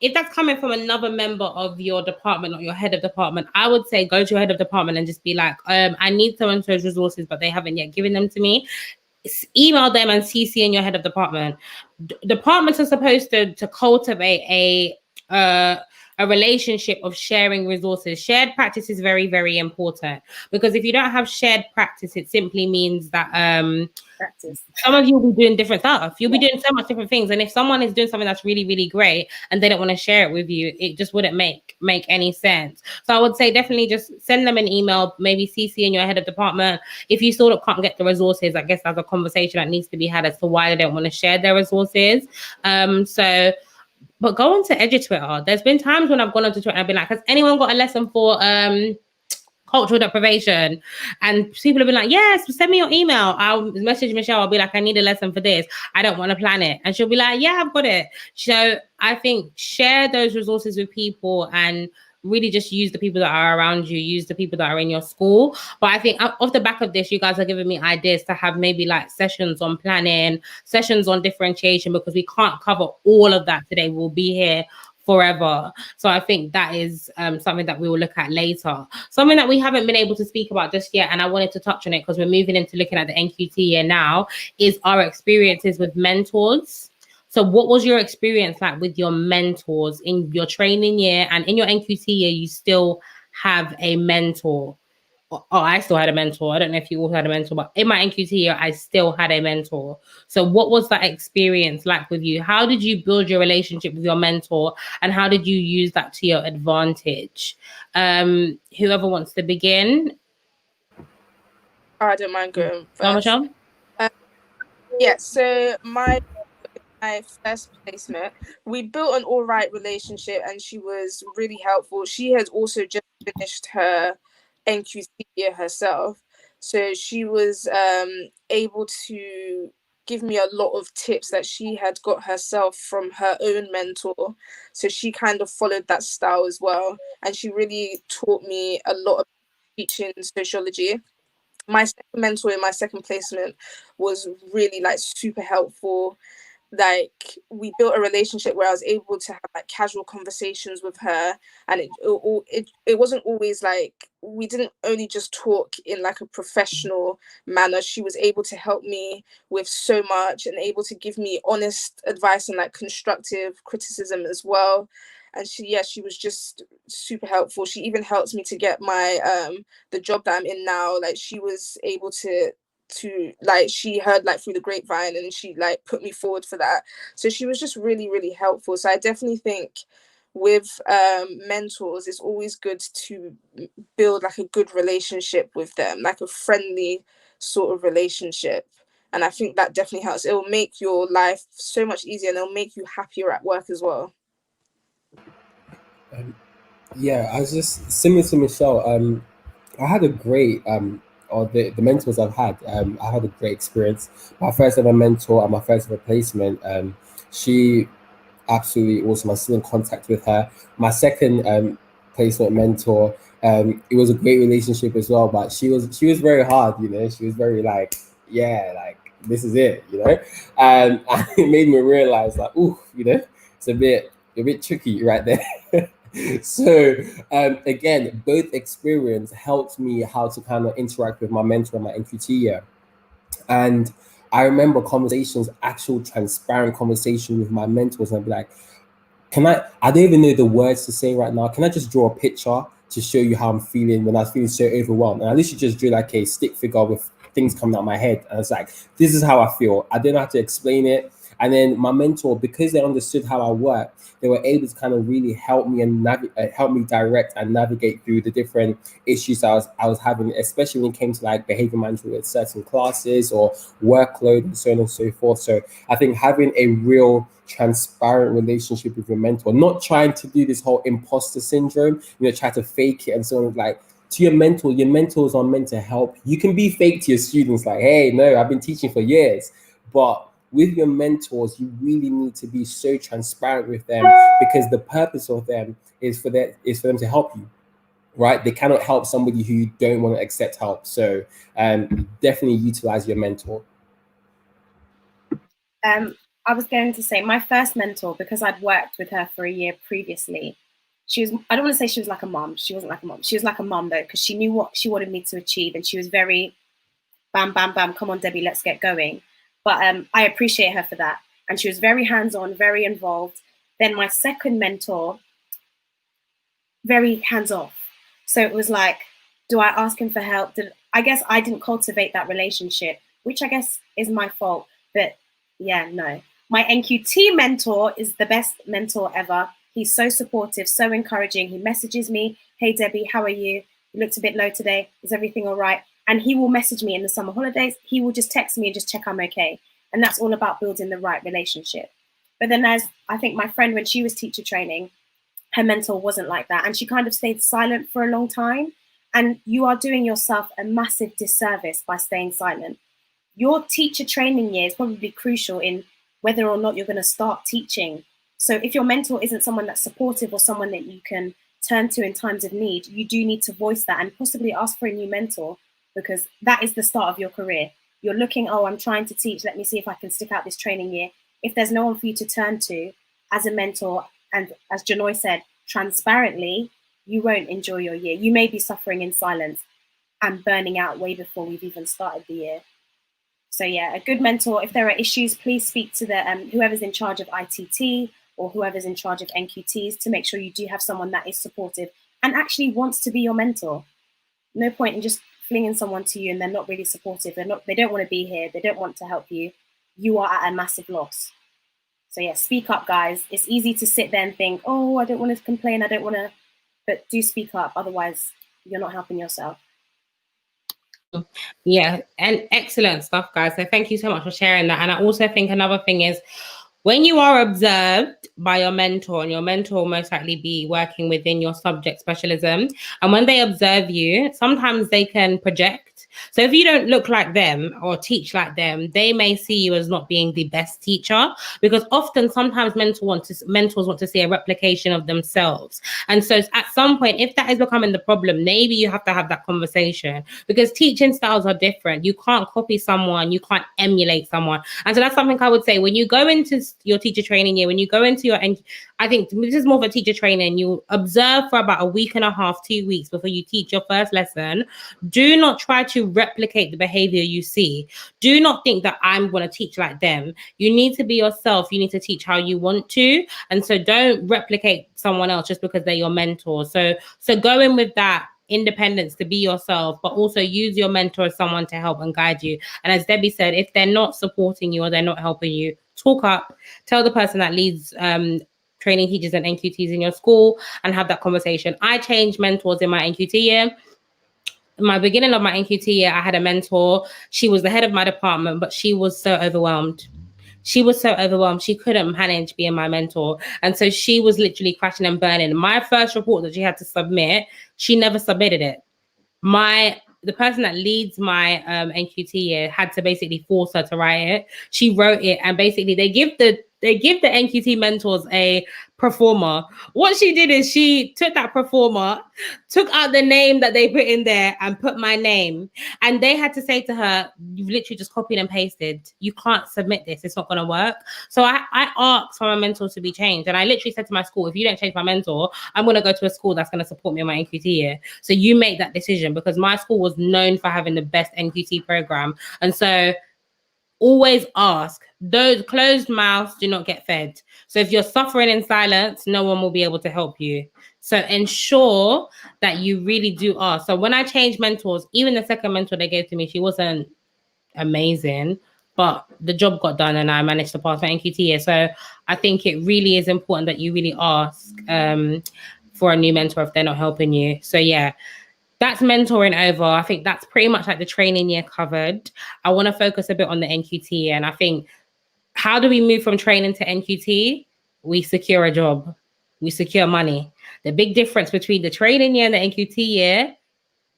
if that's coming from another member of your department or your head of department, I would say go to your head of department and just be like, I need so-and-so's resources, but they haven't yet given them to me. Email them and CC in your head of department. Departments are supposed to cultivate a relationship of sharing resources. Shared practice is very, very important, because if you don't have shared practice, it simply means that some of you will be doing different stuff. You'll be doing so much different things. And if someone is doing something that's really, really great and they don't want to share it with you, it just wouldn't make any sense. So I would say definitely just send them an email, maybe CC in your head of department. If you sort of can't get the resources, I guess there's a conversation that needs to be had as to why they don't want to share their resources. But go on to EduTwitter. There's been times when I've gone onto Twitter and I've been like, has anyone got a lesson for cultural deprivation? And people have been like, yes, send me your email. I'll message Michelle. I'll be like, I need a lesson for this. I don't want to plan it. And she'll be like, yeah, I've got it. So I think share those resources with people and really just use the people that are around you, use the people that are in your school. But I think off the back of this, you guys are giving me ideas to have maybe like sessions on planning, sessions on differentiation, because we can't cover all of that today. We'll be here forever. So I think that is something that we will look at later. Something that we haven't been able to speak about just yet, and I wanted to touch on it because we're moving into looking at the NQT year now, is our experiences with mentors. So what was your experience like with your mentors in your training year, and in your NQT year, you still have a mentor? Oh, I still had a mentor. I don't know if you all had a mentor, but in my NQT year, I still had a mentor. So what was that experience like with you? How did you build your relationship with your mentor, and how did you use that to your advantage? Whoever wants to begin. I don't mind going first. Michelle? So my first placement, we built an all right relationship, and she was really helpful. She had also just finished her NQT year herself, so she was able to give me a lot of tips that she had got herself from her own mentor. So she kind of followed that style as well, and she really taught me a lot of teaching sociology. My second mentor in my second placement was really like super helpful. Like we built a relationship where I was able to have like casual conversations with her, and it wasn't always like, we didn't only just talk in like a professional manner. She was able to help me with so much and able to give me honest advice and like constructive criticism as well. And she was just super helpful. She even helped me to get my the job that I'm in now. Like she was able to like, she heard like through the grapevine, and she like put me forward for that. So she was just really, really helpful. So I definitely think with mentors, it's always good to build like a good relationship with them, like a friendly sort of relationship. And I think that definitely helps. It will make your life so much easier, and it'll make you happier at work as well. I was just similar to Michelle. I had a great or the mentors I've had, I had a great experience. My first ever mentor and my first ever placement, she absolutely awesome. I'm still in contact with her. My second placement mentor, it was a great relationship as well, but she was very hard, you know. She was very like, yeah, like this is it, you know. And it made me realize like, ooh, you know, it's a bit tricky right there. So again, both experience helped me how to kind of interact with my mentor in my NQT year. And I remember conversations, actual transparent conversation with my mentors, and I'd be like, I don't even know the words to say right now. Can I just draw a picture to show you how I'm feeling when I was feeling so overwhelmed? And I literally just drew like a stick figure with things coming out of my head. And it's like, this is how I feel. I didn't have to explain it. And then my mentor, because they understood how I work, they were able to kind of really help me and help me direct and navigate through the different issues I was having, especially when it came to like behavior management with certain classes or workload and so on and so forth. So I think having a real transparent relationship with your mentor, not trying to do this whole imposter syndrome, you know, try to fake it and so on. Like, to your mentors are meant to help. You can be fake to your students, like, hey, no, I've been teaching for years. But with your mentors, you really need to be so transparent with them, because the purpose of them is for them to help you, right? They cannot help somebody who don't want to accept help. So definitely utilize your mentor. I was going to say my first mentor, because I'd worked with her for a year previously. She was, I don't want to say she was like a mom. She wasn't like a mom. She was like a mom though, because she knew what she wanted me to achieve, and she was very bam, bam, bam. Come on, Debbie, let's get going. But I appreciate her for that. And she was very hands-on, very involved. Then my second mentor, very hands-off. So it was like, do I ask him for help? I guess I didn't cultivate that relationship, which I guess is my fault. But yeah, no. My NQT mentor is the best mentor ever. He's so supportive, so encouraging. He messages me, hey, Debbie, how are you? You looked a bit low today. Is everything all right? And he will message me in the summer holidays. He will just text me and just check I'm okay. And that's all about building the right relationship. But then as I think my friend, when she was teacher training, her mentor wasn't like that. And she kind of stayed silent for a long time. And you are doing yourself a massive disservice by staying silent. Your teacher training year is probably crucial in whether or not you're going to start teaching. So if your mentor isn't someone that's supportive or someone that you can turn to in times of need, you do need to voice that and possibly ask for a new mentor, because that is the start of your career. You're looking, oh, I'm trying to teach. Let me see if I can stick out this training year. If there's no one for you to turn to as a mentor, and as Genoa said, transparently, you won't enjoy your year. You may be suffering in silence and burning out way before we've even started the year. So yeah, a good mentor, if there are issues, please speak to the whoever's in charge of ITT or whoever's in charge of NQTs to make sure you do have someone that is supportive and actually wants to be your mentor. No point in just flinging someone to you and they're not really supportive. They don't want to be here. They don't want to help you. You are at a massive loss. So yeah, speak up, guys. It's easy to sit there and think, oh, I don't want to complain. I don't want to, but do speak up. Otherwise, you're not helping yourself. Yeah, and excellent stuff, guys. So thank you so much for sharing that. And I also think another thing is, when you are observed by your mentor, and your mentor will most likely be working within your subject specialism, and when they observe you, sometimes they can project. So if you don't look like them or teach like them, they may see you as not being the best teacher, because often sometimes mentors want to see a replication of themselves. And so at some point, if that is becoming the problem, maybe you have to have that conversation, because teaching styles are different. You can't copy someone, you can't emulate someone. And so that's something I would say when you go into your teacher training year, when you go into I think this is more of a teacher training, you observe for about a week and a half, 2 weeks before you teach your first lesson. Do not try to replicate the behavior you see. Do not think that I'm going to teach like them. You need to be yourself. You need to teach how you want to. And so don't replicate someone else just because they're your mentor. So go in with that independence to be yourself, but also use your mentor as someone to help and guide you. And as Debbie said, if they're not supporting you or they're not helping you, talk up, tell the person that leads training teachers and NQTs in your school, and have that conversation. I changed mentors in my NQT year. In my beginning of my NQT year, I had a mentor. She was the head of my department, but she was so overwhelmed. She was so overwhelmed. She couldn't manage being my mentor. And so she was literally crashing and burning. My first report that she had to submit, she never submitted it. My the person that leads my NQT year had to basically force her to write it. She wrote it, and basically they give the NQT mentors a performer. What she did is she took that performer, took out the name that they put in there, and put my name. And they had to say to her, "You've literally just copied and pasted. You can't submit this. It's not going to work." So I asked for my mentor to be changed, and I literally said to my school, "If you don't change my mentor, I'm going to go to a school that's going to support me on my NQT year. So you make that decision," because my school was known for having the best NQT program. And so always ask. Those closed mouths do not get fed. So if you're suffering in silence, no one will be able to help you. So ensure that you really do ask. So when I changed mentors, even the second mentor they gave to me, she wasn't amazing, but the job got done and I managed to pass my NQT year. So I think it really is important that you really ask for a new mentor if they're not helping you. So yeah, that's mentoring over. I think that's pretty much like the training year covered. I want to focus a bit on the NQT, and I think, how do we move from training to NQT? We secure a job. We secure money. The big difference between the training year and the NQT year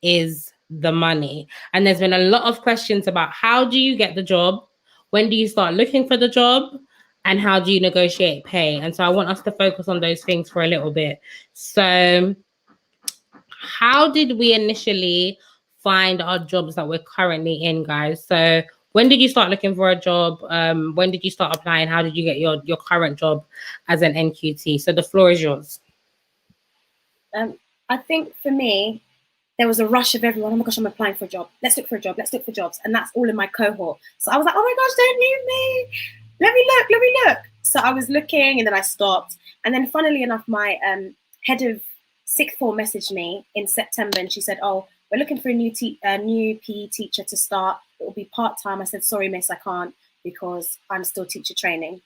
is the money. And there's been a lot of questions about, how do you get the job? When do you start looking for the job? And how do you negotiate pay? And so I want us to focus on those things for a little bit. So how did we initially find our jobs that we're currently in, guys? So when did you start looking for a job? When did you start applying? How did you get your current job as an NQT? So the floor is yours. I think for me, there was a rush of everyone. Oh my gosh, I'm applying for a job. Let's look for a job. Let's look for jobs. And that's all in my cohort. So I was like, oh my gosh, don't leave me. Let me look. So I was looking and then I stopped. And then funnily enough, my head of sixth form messaged me in September and she said, oh, we're looking for a new PE teacher to start. It will be part-time. I said, sorry, miss, I can't because I'm still teacher training.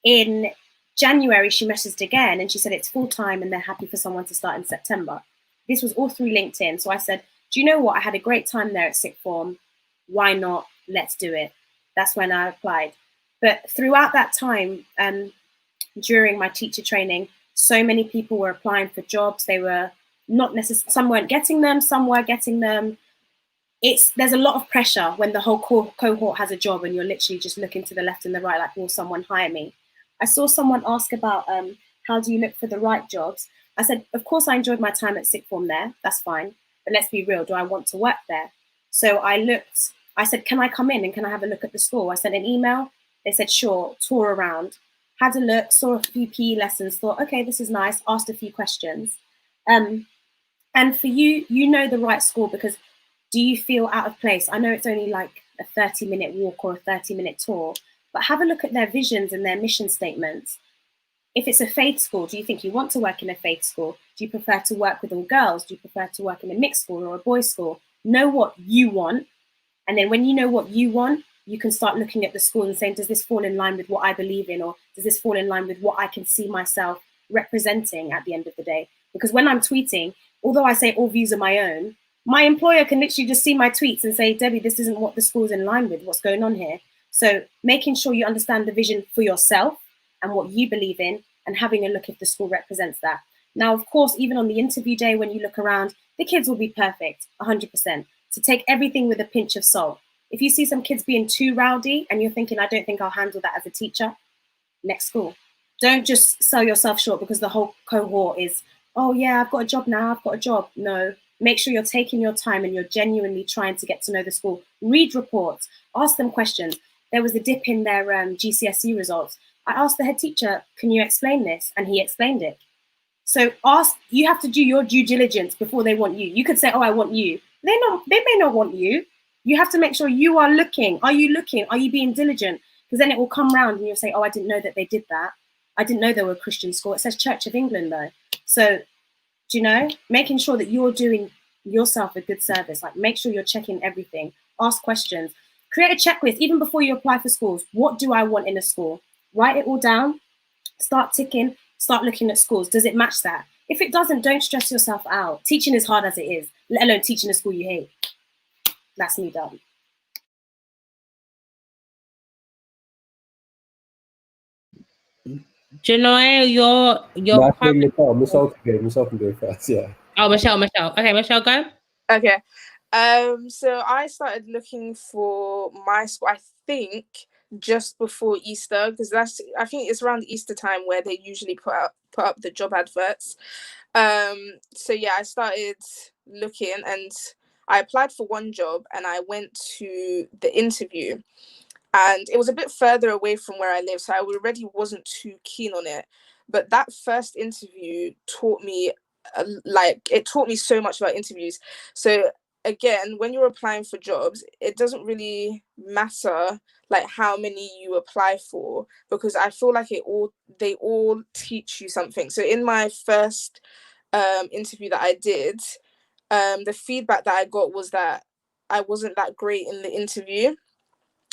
In January, she messaged again and she said it's full-time and they're happy for someone to start in September. This was all through LinkedIn. So I said, do you know what? I had a great time there at sixth form. Why not? Let's do it. That's when I applied. But throughout that time, during my teacher training, so many people were applying for jobs. They were not necessarily, some weren't getting them, some were getting them. There's a lot of pressure when the whole cohort has a job and you're literally just looking to the left and the right, like, will someone hire me? I saw someone ask about how do you look for the right jobs? I said, of course, I enjoyed my time at sixth form there. That's fine. But let's be real. Do I want to work there? So I said, can I come in and can I have a look at the school? I sent an email. They said, sure, tour around. Had a look, saw a few PE lessons, thought, okay, this is nice, asked a few questions. And for you, you know the right school because do you feel out of place? I know it's only like a 30-minute walk or a 30-minute tour, but have a look at their visions and their mission statements. If it's a faith school, do you think you want to work in a faith school? Do you prefer to work with all girls? Do you prefer to work in a mixed school or a boys' school? Know what you want. And then when you know what you want, you can start looking at the school and saying, does this fall in line with what I believe in? Or does this fall in line with what I can see myself representing at the end of the day? Because when I'm tweeting, although I say all views are my own, my employer can literally just see my tweets and say, Debbie, this isn't what the school's in line with, what's going on here. So making sure you understand the vision for yourself and what you believe in and having a look if the school represents that. Now, of course, even on the interview day, when you look around, the kids will be perfect, 100%. So take everything with a pinch of salt. If you see some kids being too rowdy and you're thinking, I don't think I'll handle that as a teacher, next school. Don't just sell yourself short because the whole cohort is, oh yeah, I've got a job now, I've got a job. No, make sure you're taking your time and you're genuinely trying to get to know the school. Read reports, ask them questions. There was a dip in their GCSE results. I asked the head teacher, can you explain this? And he explained it. So you have to do your due diligence before they want you. You could say, oh, I want you. They may not want you. You have to make sure you are looking. Are you looking? Are you being diligent? Because then it will come round and you'll say, oh, I didn't know that they did that. I didn't know they were a Christian school. It says Church of England though. So, do you know, making sure that you're doing yourself a good service, like make sure you're checking everything, ask questions, create a checklist, even before you apply for schools. What do I want in a school? Write it all down, start ticking, start looking at schools. Does it match that? If it doesn't, don't stress yourself out. Teaching is hard as it is, let alone teaching a school you hate. That's me done. Genoa, your No, I think Michelle can go first, yeah. Oh, Michelle. Okay, Michelle, go. Okay. So I started looking for my school, I think, just before Easter, because I think it's around Easter time where they usually put up the job adverts. So yeah, I started looking and I applied for one job and I went to the interview, and it was a bit further away from where I live, so I already wasn't too keen on it. But that first interview taught me, it taught me so much about interviews. So again, when you're applying for jobs, it doesn't really matter like how many you apply for, because I feel like they all teach you something. So in my first interview that I did, the feedback that I got was that I wasn't that great in the interview.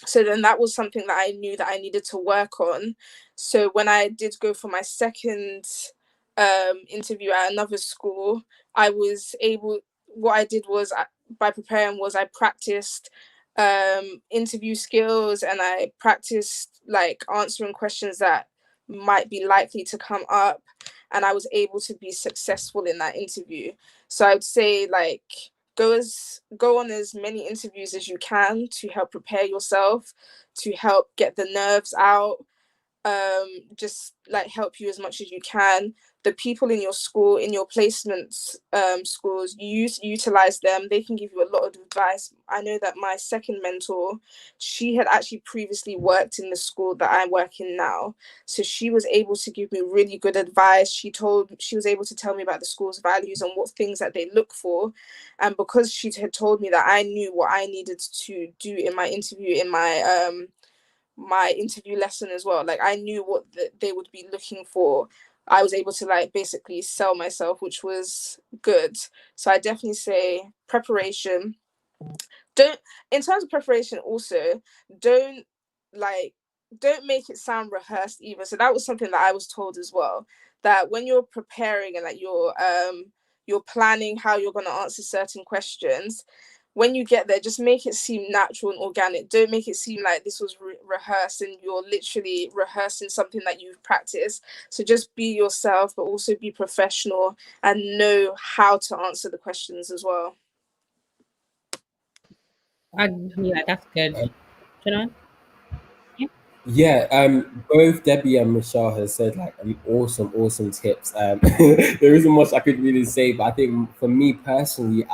So then that was something that I knew that I needed to work on. So when I did go for my second interview at another school, I was able, what I did was by preparing was I practiced interview skills, and I practiced like answering questions that might be likely to come up, and I was able to be successful in that interview. So I would say like go on as many interviews as you can to help prepare yourself, to help get the nerves out, just like help you as much as you can. The people in your school, in your placements schools, utilize them. They can give you a lot of advice. I know that my second mentor, she had actually previously worked in the school that I work in now, so she was able to give me really good advice. She was able to tell me about the school's values and what things that they look for, and because she had told me that, I knew what I needed to do in my interview, in my interview lesson as well. Like I knew what they would be looking for. I was able to like basically sell myself, which was good. So I definitely say preparation. Don't In terms of preparation also, don't like don't make it sound rehearsed either. So that was something that I was told as well, that when you're preparing and that you're planning how you're going to answer certain questions, when you get there, just make it seem natural and organic. Don't make it seem like this was rehearsed and you're literally rehearsing something that you've practiced. So just be yourself, but also be professional and know how to answer the questions as well. Yeah, that's good. You know? Yeah, both Debbie and Michelle has said like awesome tips. There isn't much I could really say, but I think for me personally,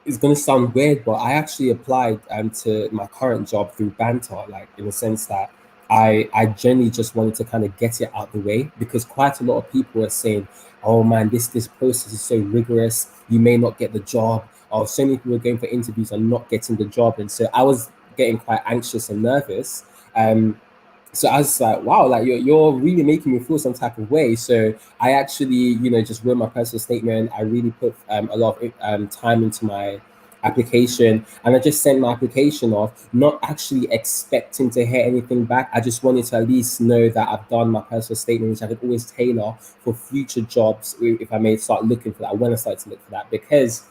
it's gonna sound weird, but I actually applied to my current job through banter, like in the sense that I genuinely just wanted to kind of get it out the way, because quite a lot of people are saying, "Oh man, this process is so rigorous. You may not get the job." Or so many people are going for interviews and not getting the job, and so I was getting quite anxious and nervous. So I was like, wow, like you're really making me feel some type of way. So I actually, just wrote my personal statement. I really put a lot of time into my application, and I just sent my application off, not actually expecting to hear anything back. I just wanted to at least know that I've done my personal statement, which I could always tailor for future jobs if I may start looking for that, when I start to look for that. Because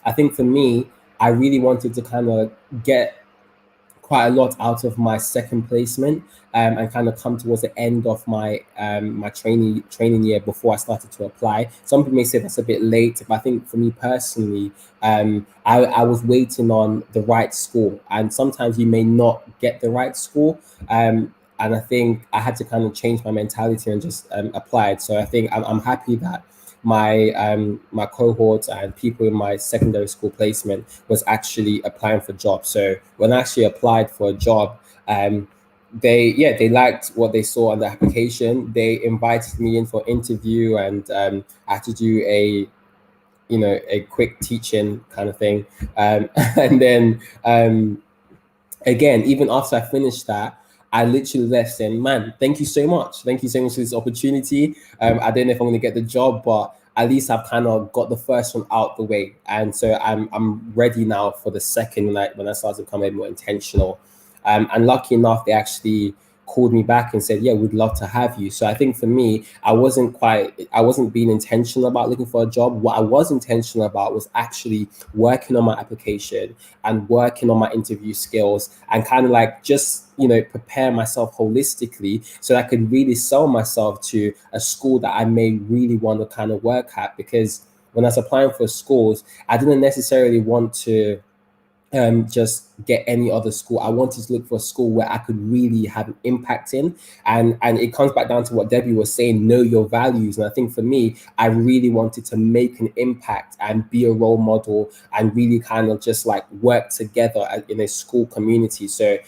I think for me, I really wanted to kind of get quite a lot out of my second placement, and kind of come towards the end of my my training year before I started to apply. Some people may say that's a bit late, but I think for me personally, I was waiting on the right school, and sometimes you may not get the right school. And I think I had to kind of change my mentality and just apply it. So I think I'm happy that my cohorts and people in my secondary school placement was actually applying for jobs. So when I actually applied for a job, they liked what they saw on the application. They invited me in for interview, and I had to do a quick teaching kind of thing, and then again, even after I finished that, I literally left saying, "Man, thank you so much. Thank you so much for this opportunity. I don't know if I'm going to get the job, but at least I've kind of got the first one out the way, and so I'm ready now for the second, like when I start to become a bit more intentional." And lucky enough, they actually called me back and said, "Yeah, we'd love to have you." So I think for me, I wasn't being intentional about looking for a job. What I was intentional about was actually working on my application and working on my interview skills, and kind of like just prepare myself holistically so that I could really sell myself to a school that I may really want to kind of work at. Because when I was applying for schools, I didn't necessarily want to just get any other school. I wanted to look for a school where I could really have an impact in. And it comes back down to what Debbie was saying, know your values. And I think for me, I really wanted to make an impact and be a role model and really kind of just like work together in a school community. So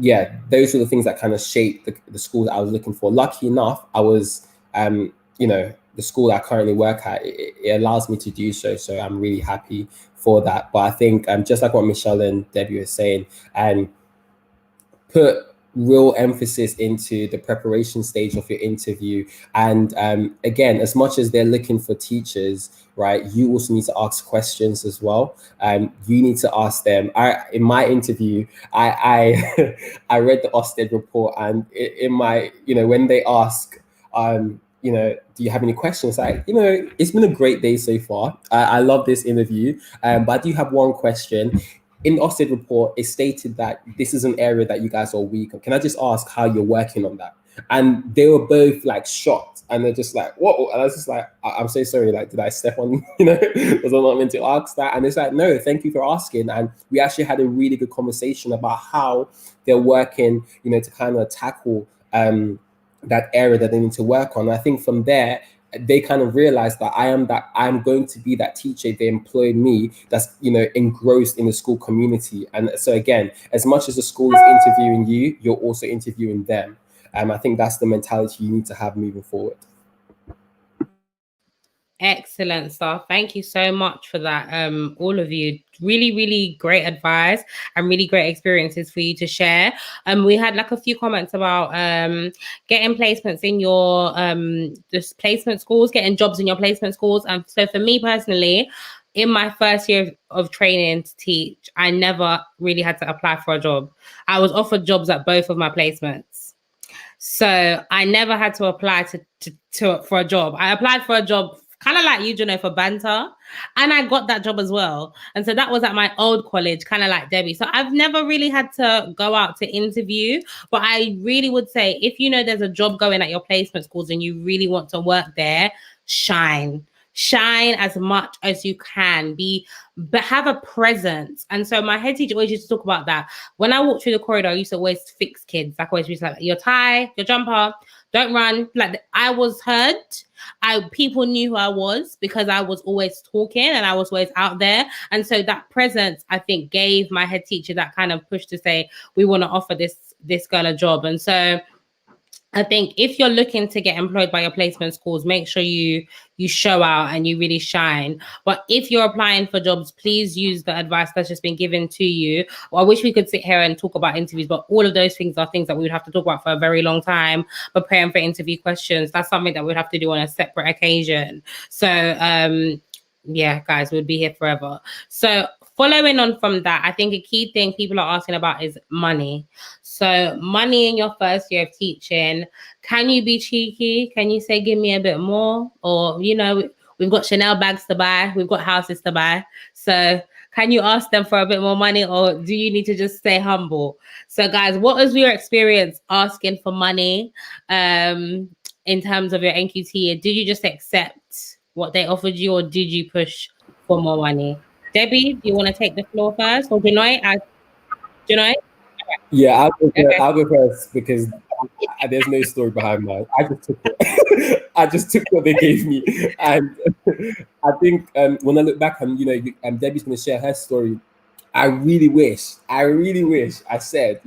yeah, those were the things that kind of shaped the school that I was looking for. Lucky enough, I was the school I currently work at, it allows me to do so. So I'm really happy for that. But I think just like what Michelle and Debbie were saying, put real emphasis into the preparation stage of your interview. And again, as much as they're looking for teachers, right, you also need to ask questions as well. You need to ask them. In my interview, I I read the Ofsted report, and in my, when they ask, do you have any questions? Like, it's been a great day so far. I love this interview, but I do have one question. In the Ofsted report, it stated that this is an area that you guys are weak on. Can I just ask how you're working on that? And they were both like shocked, and they're just like, what? And I was just like, I'm so sorry. Like, did I step on, was I not meant to ask that? And it's like, no, thank you for asking. And we actually had a really good conversation about how they're working, to kind of tackle that area that they need to work on. And I think from there, they kind of realized that I'm going to be that teacher. They employed me that's, engrossed in the school community. And so again, as much as the school is interviewing you, you're also interviewing them. I think that's the mentality you need to have moving forward. Excellent stuff. Thank you so much for that. All of you, really, really great advice and really great experiences for you to share. We had like a few comments about getting placements in your just placement schools, getting jobs in your placement schools. And so for me personally, in my first year of training to teach, I never really had to apply for a job. I was offered jobs at both of my placements. So I never had to apply for a job. I applied for a job kind of like you, for banter. And I got that job as well. And so that was at my old college, kind of like Debbie. So I've never really had to go out to interview. But I really would say, if there's a job going at your placement schools and you really want to work there, shine as much as you can, but have a presence. And so my head teacher always used to talk about that. When I walked through the corridor, I used to always fix kids. Like always be like, your tie, your jumper, don't run. Like I was heard. People knew who I was because I was always talking and I was always out there. And so that presence, I think, gave my head teacher that kind of push to say, we want to offer this girl a job. And so I think if you're looking to get employed by your placement schools, make sure you show out and you really shine. But if you're applying for jobs, please use the advice that's just been given to you. Well, I wish we could sit here and talk about interviews, but all of those things are things that we would have to talk about for a very long time. Preparing for interview questions, that's something that we'd have to do on a separate occasion. So yeah, guys, we'd be here forever. So following on from that, I think a key thing people are asking about is money. So money in your first year of teaching, can you be cheeky? Can you say, give me a bit more? Or, we've got Chanel bags to buy, we've got houses to buy. So can you ask them for a bit more money, or do you need to just stay humble? So guys, what was your experience asking for money in terms of your NQT? Did you just accept what they offered you, or did you push for more money? Debbie, do you want to take the floor first, or Genoa? Genoa? Yeah, I'll go first because there's no story behind mine. I just took it. I just took what they gave me, and I think when I look back on, Debbie's going to share her story. I really wish I said,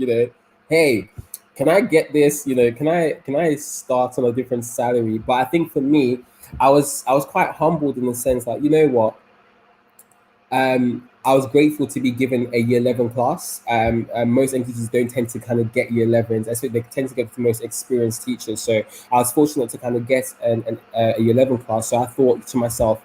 hey, can I get this? Can I start on a different salary? But I think for me, I was quite humbled in the sense that, what. I was grateful to be given a year 11 class. Most NQTs don't tend to kind of get year 11s. I think they tend to get the most experienced teachers. So I was fortunate to kind of get a year 11 class. So I thought to myself,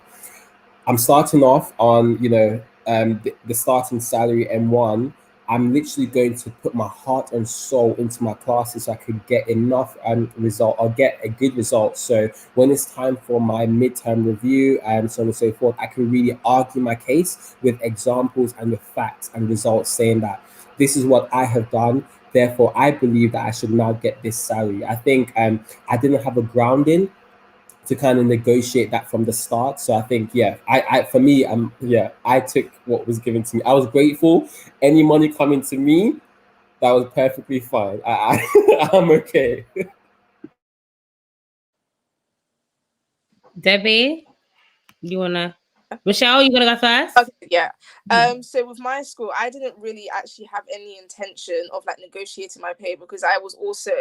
I'm starting off on, the starting salary M1. I'm literally going to put my heart and soul into my classes so I could get enough result or get a good result. So when it's time for my midterm review and so on and so forth, I can really argue my case with examples and with facts and results saying that this is what I have done. Therefore, I believe that I should now get this salary. I think I didn't have a grounding to kind of negotiate that from the start. So I think, yeah, for me, I took what was given to me. I was grateful. Any money coming to me, that was perfectly fine. I'm okay. Debbie, Michelle, you gonna go first? Okay, yeah. So with my school, I didn't really actually have any intention of like negotiating my pay because I was also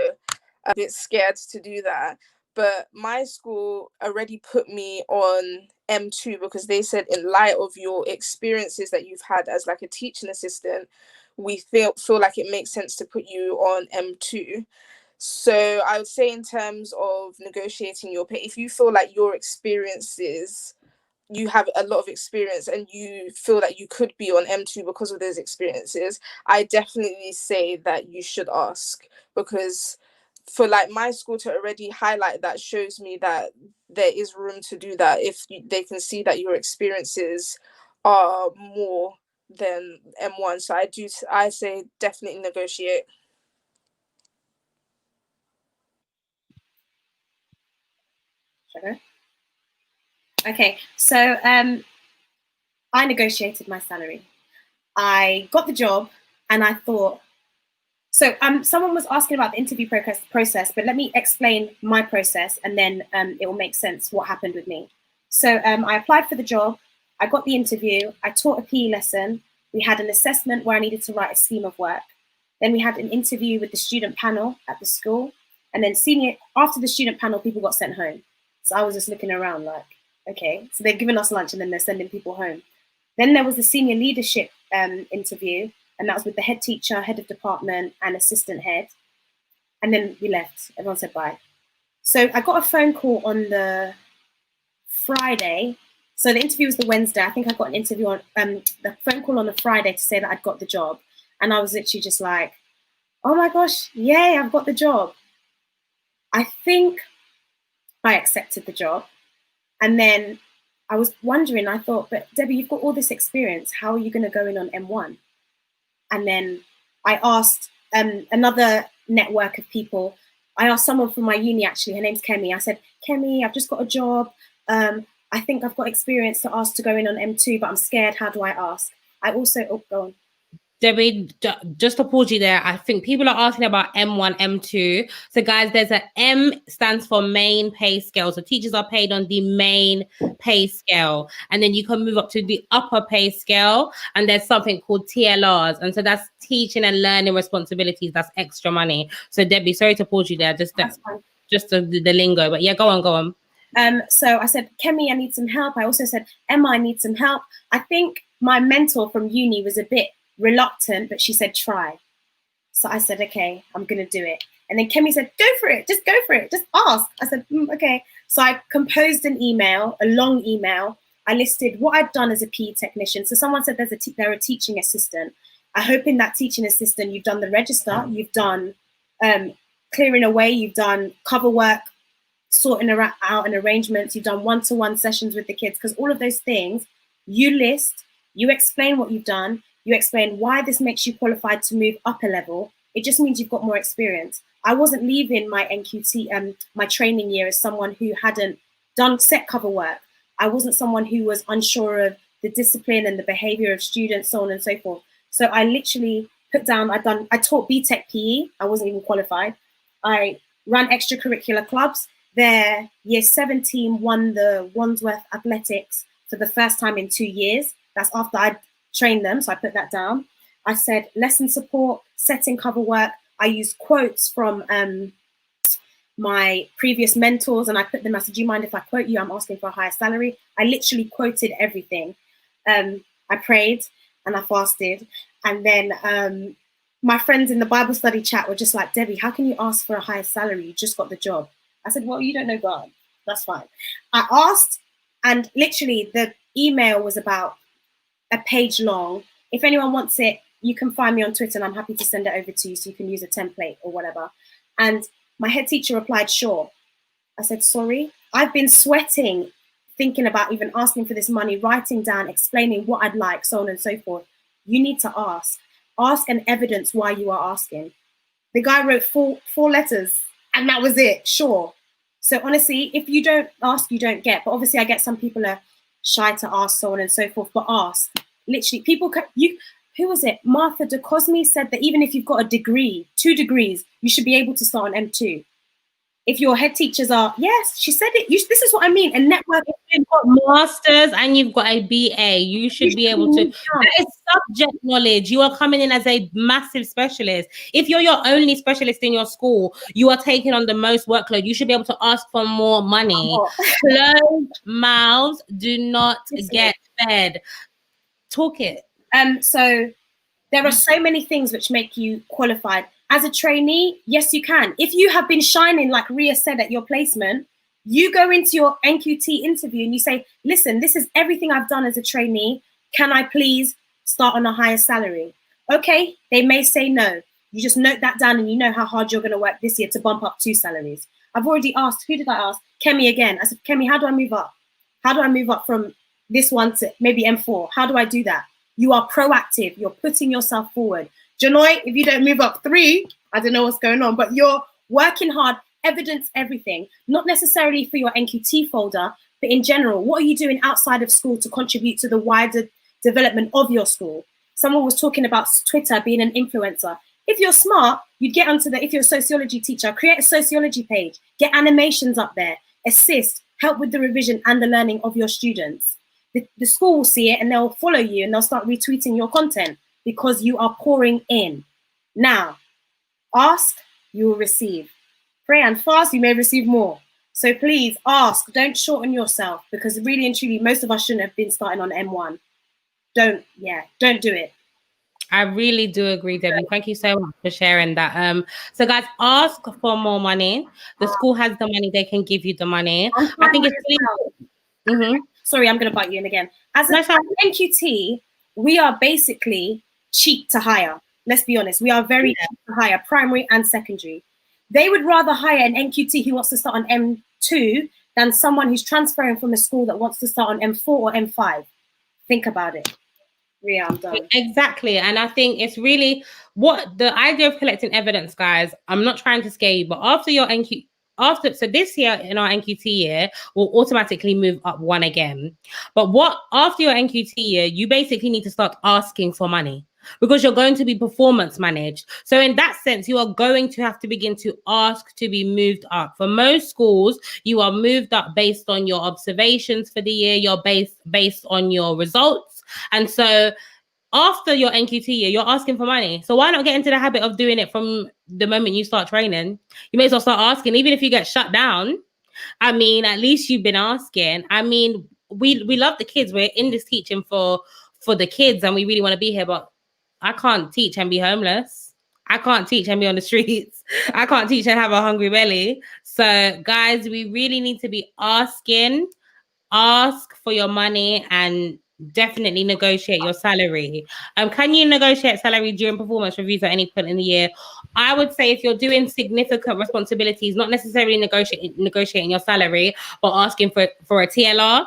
a bit scared to do that. But my school already put me on M2 because they said, in light of your experiences that you've had as like a teaching assistant, we feel like it makes sense to put you on M2. So I would say, in terms of negotiating your pay, if you feel like your experiences, you have a lot of experience and you feel that you could be on M2 because of those experiences, I definitely say that you should ask, because for like my school to already highlight that shows me that there is room to do that if they can see that your experiences are more than M1. So I say definitely negotiate. Okay, so I negotiated my salary. I got the job and I thought, so someone was asking about the interview process, but let me explain my process and then it will make sense what happened with me. So I applied for the job, I got the interview, I taught a PE lesson, we had an assessment where I needed to write a scheme of work. Then we had an interview with the student panel at the school, and then after the student panel, people got sent home. So I was just looking around like, okay, so they've given us lunch and then they're sending people home. Then there was the senior leadership interview, and that was with the head teacher, head of department, and assistant head. And then we left. Everyone said bye. So I got a phone call on the Friday. So the interview was the Wednesday. I think I got an interview on the phone call on the Friday to say that I'd got the job. And I was literally just like, oh my gosh, yay, I've got the job. I think I accepted the job. And then I was wondering, I thought, but Debbie, you've got all this experience. How are you going to go in on M1? And then I asked another network of people. I asked someone from my uni, actually, her name's Kemi. I said, Kemi, I've just got a job. I think I've got experience to ask to go in on M2, but I'm scared. How do I ask? I also, go on. Debbie, just to pause you there, I think people are asking about M1, M2. So guys, there's a M stands for main pay scale. So teachers are paid on the main pay scale. And then you can move up to the upper pay scale. And there's something called TLRs. And so that's teaching and learning responsibilities. That's extra money. So Debbie, sorry to pause you there. Just the lingo. But yeah, go on. So I said, Kemi, I need some help. I also said, Emma, I need some help. I think my mentor from uni was a bit reluctant, but she said, try. So I said, okay, I'm going to do it. And then Kemi said, go for it. Just go for it. Just ask. I said, okay. So I composed an email, a long email. I listed what I'd done as a PE technician. So someone said they're a teaching assistant. I hope in that teaching assistant, you've done the register, you've done clearing away, you've done cover work, sorting out and arrangements, you've done one-to-one sessions with the kids, because all of those things you list, you explain what you've done, you explain why this makes you qualified to move up a level. It just means you've got more experience. I wasn't leaving my NQT, my training year, as someone who hadn't done set cover work. I wasn't someone who was unsure of the discipline and the behavior of students, so on and so forth. So I literally put down, I taught BTEC PE. I wasn't even qualified. I ran extracurricular clubs. Their year 7 team won the Wandsworth Athletics for the first time in 2 years. That's after I'd trained them, so I put that down. I said lesson support, setting cover work. I used quotes from my previous mentors, and I put them, I said, do you mind if I quote you? I'm asking for a higher salary. I literally quoted everything. I prayed and I fasted. And then my friends in the Bible study chat were just like, Debbie, how can you ask for a higher salary? You just got the job. I said, well, you don't know God. That's fine. I asked, and literally the email was about a page long. If anyone wants it, you can find me on Twitter and I'm happy to send it over to you so you can use a template or whatever. And my head teacher replied, sure. I said, sorry, I've been sweating, thinking about even asking for this money, writing down, explaining what I'd like, so on and so forth. You need to ask. Ask and evidence why you are asking. The guy wrote four letters and that was it, sure. So honestly, if you don't ask, you don't get. But obviously I get some people are shy to ask, so on and so forth, but ask. Literally, people can, who was it? Martha de Cosme said that even if you've got a degree, 2 degrees, you should be able to start on M2. If your head teachers are, yes, she said it. This is what I mean. And network. If you've got masters and you've got a BA, you should be able to. That is subject knowledge. You are coming in as a massive specialist. If you're your only specialist in your school, you are taking on the most workload. You should be able to ask for more money. Closed mouths do not get fed. Talk it. So there are so many things which make you qualified. As a trainee, yes, you can. If you have been shining, like Ria said at your placement, you go into your NQT interview and you say, listen, this is everything I've done as a trainee. Can I please start on a higher salary? Okay, they may say no. You just note that down and you know how hard you're going to work this year to bump up 2 salaries. I've already asked, who did I ask? Kemi again. I said, Kemi, how do I move up? How do I move up from this one to maybe M4? How do I do that? You are proactive. You're putting yourself forward. Janoy, if you don't move up 3, I don't know what's going on, but you're working hard, evidence everything, not necessarily for your NQT folder, but in general, what are you doing outside of school to contribute to the wider development of your school? Someone was talking about Twitter being an influencer. If you're smart, you'd get onto if you're a sociology teacher, create a sociology page, get animations up there, assist, help with the revision and the learning of your students. The school will see it and they'll follow you and they'll start retweeting your content because you are pouring in. Now, ask, you will receive. Pray and fast, you may receive more. So please ask, don't shorten yourself because really and truly, most of us shouldn't have been starting on M1. Don't do it. I really do agree, Debbie. Thank you so much for sharing that. So guys, ask for more money. The school has the money, they can give you the money. I think it's really Sorry, I'm going to bite you in again. As an NQT, we are basically cheap to hire. Let's be honest. We are very cheap to hire, primary and secondary. They would rather hire an NQT who wants to start on M2 than someone who's transferring from a school that wants to start on M4 or M5. Think about it. Yeah, I'm done. Exactly. And I think it's really what the idea of collecting evidence, guys. I'm not trying to scare you, but after your so this year in our NQT year, we'll automatically move up 1 again. But after your NQT year, you basically need to start asking for money because you're going to be performance managed. So in that sense, you are going to have to begin to ask to be moved up. For most schools, you are moved up based on your observations for the year. You're based on your results. And so after your NQT year, you're asking for money. So why not get into the habit of doing it from the moment you start training? You may as well start asking, even if you get shut down. I mean, at least you've been asking. I mean, we love the kids. We're in this teaching for the kids and we really want to be here, but I can't teach and be homeless. I can't teach and be on the streets. I can't teach and have a hungry belly. So guys, we really need to be asking. Ask for your money and definitely negotiate your salary. Can you negotiate salary during performance reviews at any point in the year? I would say if you're doing significant responsibilities, not necessarily negotiating your salary, but asking for a TLR.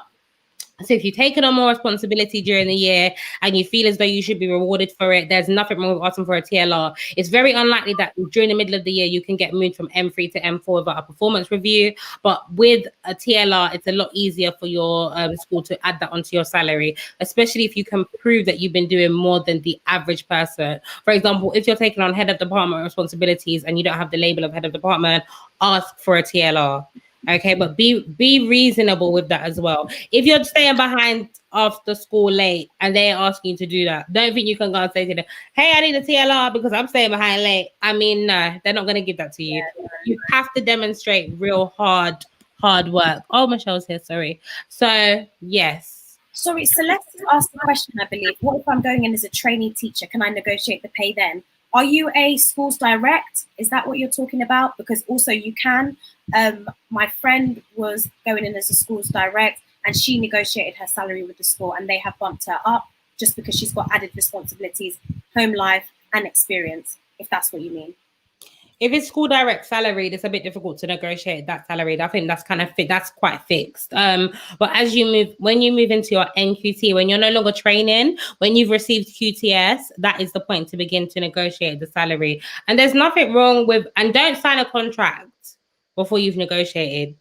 So if you've taken on more responsibility during the year and you feel as though you should be rewarded for it, there's nothing wrong with asking for a TLR. It's very unlikely that during the middle of the year, you can get moved from M3 to M4 without a performance review. But with a TLR, it's a lot easier for your school to add that onto your salary, especially if you can prove that you've been doing more than the average person. For example, if you're taking on head of department responsibilities and you don't have the label of head of department, ask for a TLR. Okay, but be reasonable with that as well. If you're staying behind after school late and they're asking you to do that, don't think you can go and say to them, hey, I need a TLR because I'm staying behind late. I mean, no, they're not going to give that to you. You have to demonstrate real hard work. Oh, Michelle's here, sorry. So, yes. Sorry, Celeste asked the question, I believe. What if I'm going in as a trainee teacher? Can I negotiate the pay then? Are you a schools direct? Is that what you're talking about? Because also you can. My friend was going in as a schools direct and she negotiated her salary with the school and they have bumped her up just because she's got added responsibilities, home life and experience, if that's what you mean. If it's school direct salary, it's a bit difficult to negotiate that salary. I think that's kind of that's quite fixed. But as when you move into your NQT, when you're no longer training, when you've received QTS, that is the point to begin to negotiate the salary. And there's nothing wrong with, and don't sign a contract before you've negotiated.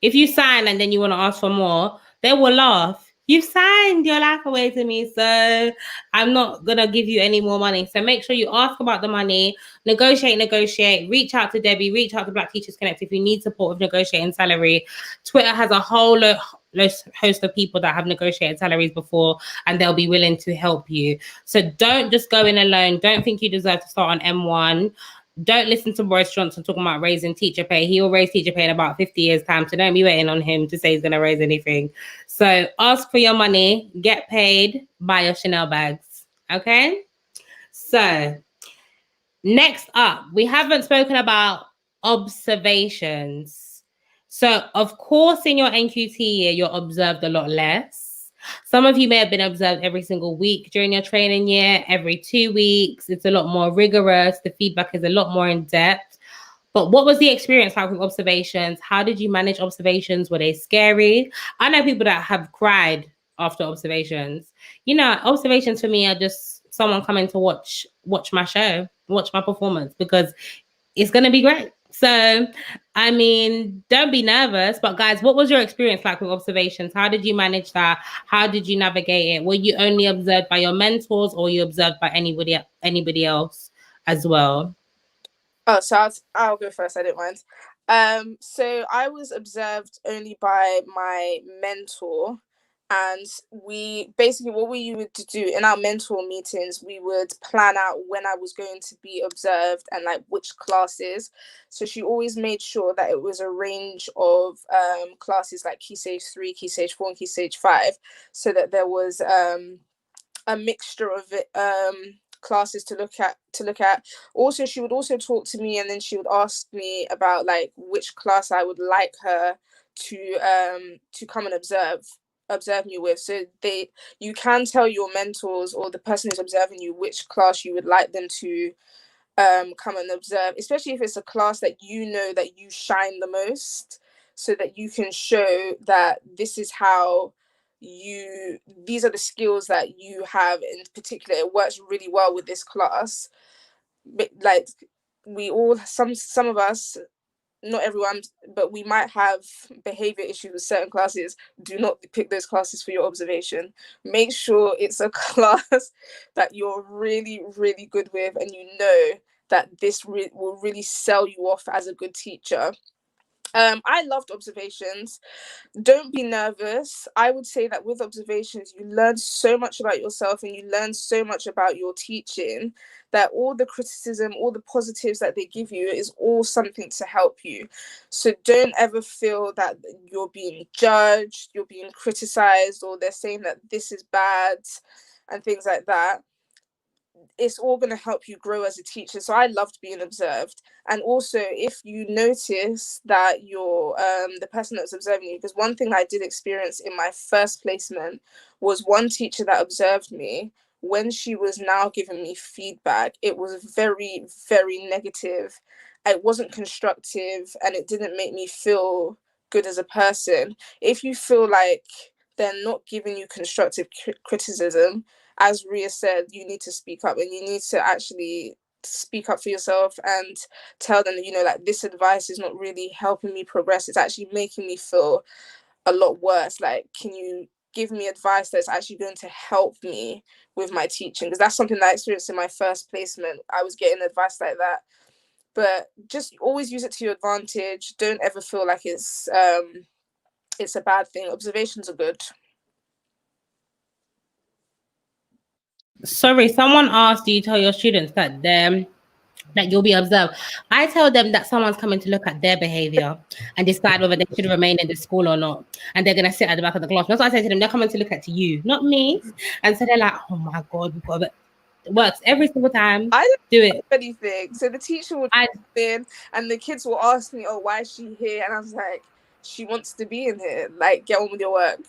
If you sign and then you want to ask for more, they will laugh. You've signed your life away to me, so I'm not going to give you any more money. So make sure you ask about the money, negotiate, reach out to Debbie, reach out to Black Teachers Connect if you need support with negotiating salary. Twitter has a whole host of people that have negotiated salaries before, and they'll be willing to help you. So don't just go in alone. Don't think you deserve to start on M1. Don't listen to Boris Johnson talking about raising teacher pay. He'll raise teacher pay in about 50 years' time. So don't be waiting on him to say he's going to raise anything. So ask for your money, get paid, buy your Chanel bags. Okay? So next up, we haven't spoken about observations. So of course, in your NQT year, you're observed a lot less. Some of you may have been observed every single week during your training year, every 2 weeks. It's a lot more rigorous. The feedback is a lot more in depth. But what was the experience like with observations? How did you manage observations? Were they scary? I know people that have cried after observations. You know, observations for me are just someone coming to watch my show, watch my performance, because it's going to be great. So, I mean, don't be nervous. But guys, what was your experience like with observations? How did you manage that? How did you navigate it? Were you only observed by your mentors, or were you observed by anybody else as well? Oh, so I'll go first. I don't mind. So I was observed only by my mentor. And we basically, what we would do in our mentor meetings, we would plan out when I was going to be observed and like which classes. So she always made sure that it was a range of classes like Key Stage 3, Key Stage 4, and Key Stage 5, so that there was a mixture of it, classes to look at. Also, she would also talk to me, and then she would ask me about like which class I would like her to come and observe me with. So you can tell your mentors or the person who's observing you which class you would like them to come and observe, especially if it's a class that you know that you shine the most, so that you can show that this is how these are the skills that you have in particular. It works really well with this class. But like we all, some of us, not everyone, but we might have behavior issues with certain classes. Do not pick those classes for your observation. Make sure it's a class that you're really, really good with, and you know that this will really sell you off as a good teacher. I loved observations. Don't be nervous. I would say that with observations, you learn so much about yourself, and you learn so much about your teaching, that all the criticism, all the positives that they give you is all something to help you. So don't ever feel that you're being judged, you're being criticized, or they're saying that this is bad and things like that. It's all going to help you grow as a teacher. So I loved being observed. And also, if you notice that you're the person that's observing you, because one thing I did experience in my first placement was one teacher that observed me. When she was now giving me feedback, it was very, very negative. It wasn't constructive, and it didn't make me feel good as a person. If you feel like they're not giving you constructive criticism, as Ria said, you need to speak up, and you need to actually speak up for yourself and tell them that, you know, like, this advice is not really helping me progress. It's actually making me feel a lot worse. Like, can you give me advice that's actually going to help me with my teaching? Because that's something that I experienced in my first placement. I was getting advice like that. But just always use it to your advantage. Don't ever feel like it's a bad thing. Observations are good. Sorry, someone asked, do you tell your students that you'll be observed? I tell them that someone's coming to look at their behavior and decide whether they should remain in the school or not. And they're going to sit at the back of the class. That's what I say to them. They're coming to look at you, not me. And so they're like, oh my God, we've got it. It works every single time. I don't do it. Anything. So the teacher would come in, and the kids will ask me, oh, why is she here? And I was like, she wants to be in here. Like, get on with your work.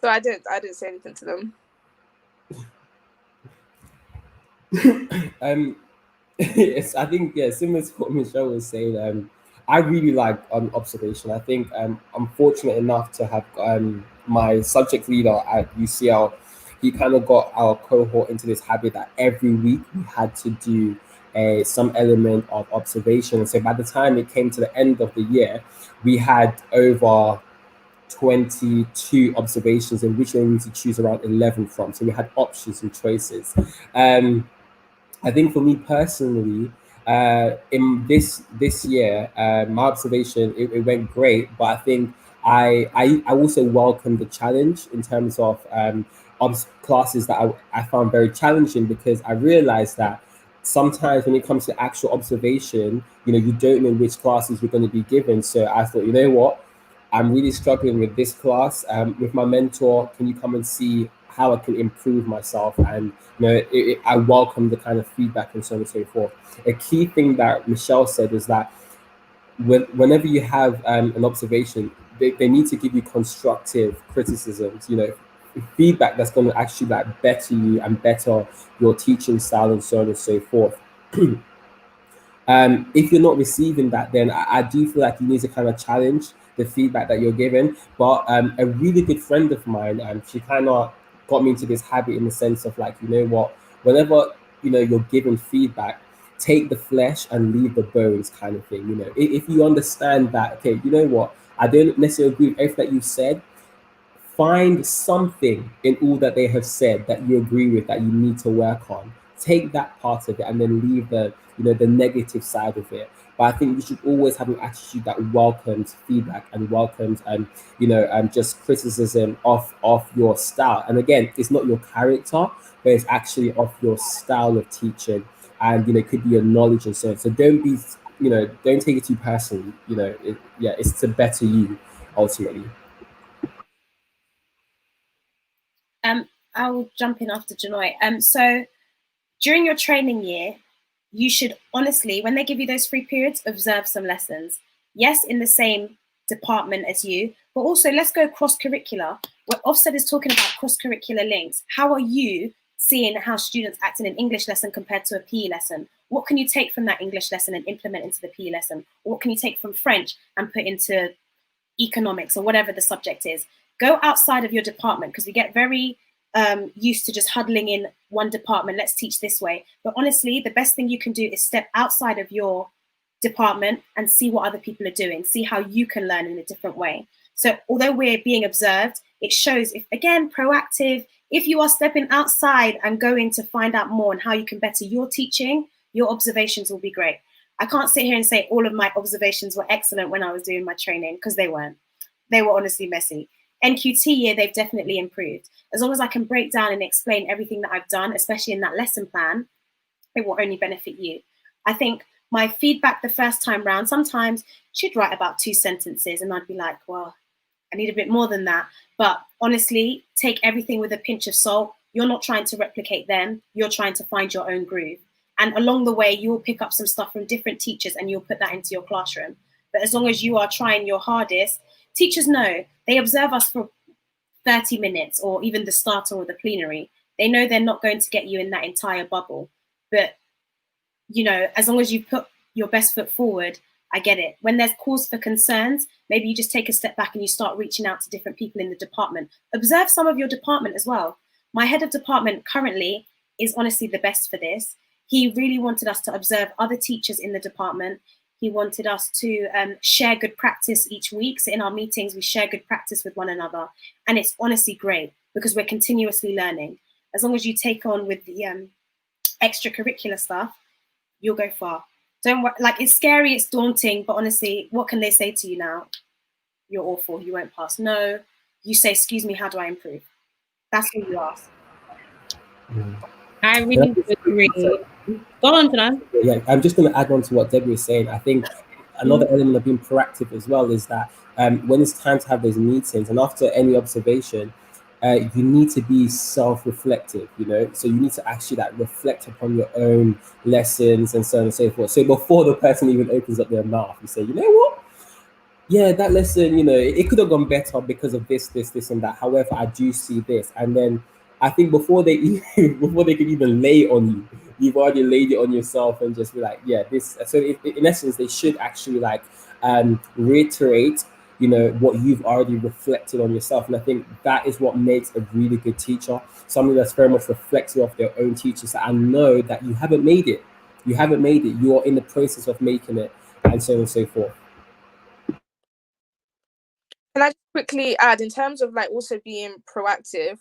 So I didn't say anything to them. Yes, I think, yeah, similar to what Michelle was saying, I really like observation. I think I'm fortunate enough to have my subject leader at UCL. He kind of got our cohort into this habit that every week we had to do some element of observation. And so by the time it came to the end of the year, we had over 22 observations in which we need to choose around 11 from. So we had options and choices. I think for me personally, in this year, my observation, it went great, but I think I also welcome the challenge in terms of classes that I found very challenging, because I realized that sometimes when it comes to actual observation, you don't know which classes you're going to be given. So I thought, you know what, I'm really struggling with this class. With my mentor, can you come and see how I can improve myself? And I welcome the kind of feedback and so on and so forth. A key thing that Michelle said is that whenever you have an observation, they need to give you constructive criticisms, feedback that's going to actually like better you and better your teaching style and so on and so forth. If you're not receiving that, then I do feel like you need to kind of challenge the feedback that you're given. But a really good friend of mine, she kind of got me into this habit in the sense of like, you know what, whenever you're given feedback, take the flesh and leave the bones, kind of thing. If you understand that, okay, you know what, I don't necessarily agree with everything that you said, find something in all that they have said that you agree with, that you need to work on. Take that part of it and then leave the negative side of it. But I think you should always have an attitude that welcomes feedback and welcomes just criticism of your style. And again, it's not your character, but it's actually of your style of teaching, and it could be your knowledge and so on. So don't be don't take it too personally. It's to better you ultimately. I will jump in after Genoa. So during your training year, you should honestly, when they give you those free periods, observe some lessons. Yes, in the same department as you, but also let's go cross-curricular. What Ofsted is talking about cross-curricular links. How are you seeing how students act in an English lesson compared to a PE lesson? What can you take from that English lesson and implement into the PE lesson? What can you take from French and put into economics or whatever the subject is? Go outside of your department, because we get very used to just huddling in one department. Let's teach this way. But honestly, the best thing you can do is step outside of your department and see what other people are doing. See how you can learn in a different way. So although we're being observed, it shows, if again, proactive, if you are stepping outside and going to find out more on how you can better your teaching, your observations will be great. I can't sit here and say all of my observations were excellent when I was doing my training, because they weren't. They were honestly messy. NQT year, they've definitely improved. As long as I can break down and explain everything that I've done, especially in that lesson plan, it will only benefit you. I think my feedback the first time round, sometimes she'd write about 2 sentences and I'd be like, well, I need a bit more than that. But honestly, take everything with a pinch of salt. You're not trying to replicate them. You're trying to find your own groove. And along the way, you'll pick up some stuff from different teachers and you'll put that into your classroom. But as long as you are trying your hardest, teachers know. They observe us for 30 minutes or even the starter or the plenary. They know they're not going to get you in that entire bubble. But, as long as you put your best foot forward, I get it. When there's cause for concerns, maybe you just take a step back and you start reaching out to different people in the department. Observe some of your department as well. My head of department currently is honestly the best for this. He really wanted us to observe other teachers in the department. He wanted us to share good practice each week. So in our meetings, we share good practice with one another. And it's honestly great because we're continuously learning. As long as you take on with the extracurricular stuff, you'll go far. Don't worry, like it's scary, it's daunting, but honestly, what can they say to you now? You're awful, you won't pass. No, you say, excuse me, how do I improve? That's what you ask. I really agree. Go on, Tanan. Yeah, I'm just going to add on to what Debbie was saying. I think another element of being proactive as well is that when it's time to have those meetings and after any observation, you need to be self-reflective, so you need to actually like reflect upon your own lessons and so on and so forth. So before the person even opens up their mouth, you say, you know what? Yeah, that lesson, it could have gone better because of this, and that. However, I do see this. And then I think before they could even lay on you, you've already laid it on yourself and just be like, yeah, this. So in essence, they should actually like reiterate, what you've already reflected on yourself. And I think that is what makes a really good teacher, somebody that's very much reflective of their own teachers. I know that you haven't made it. You haven't made it. You are in the process of making it, and so on and so forth. Can I just quickly add, in terms of like also being proactive?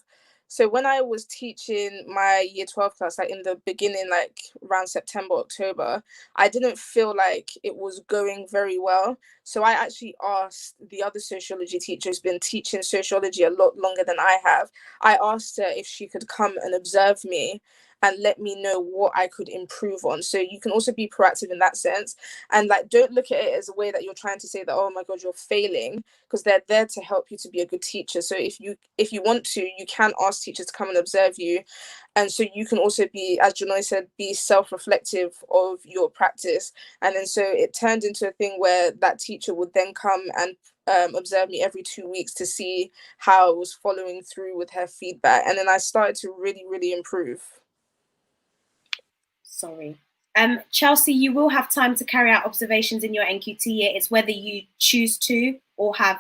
So when I was teaching my year 12 class, like in the beginning, like around September, October, I didn't feel like it was going very well. So I actually asked the other sociology teacher who's been teaching sociology a lot longer than I have. I asked her if she could come and observe me and let me know what I could improve on. So you can also be proactive in that sense. And like, don't look at it as a way that you're trying to say that, oh my God, you're failing, because they're there to help you to be a good teacher. So if you want to, you can ask teachers to come and observe you. And so you can also be, as Genoa said, be self-reflective of your practice. And then so it turned into a thing where that teacher would then come and observe me every 2 weeks to see how I was following through with her feedback. And then I started to really, really improve. Sorry. Chelsea, you will have time to carry out observations in your NQT year. It's whether you choose to or have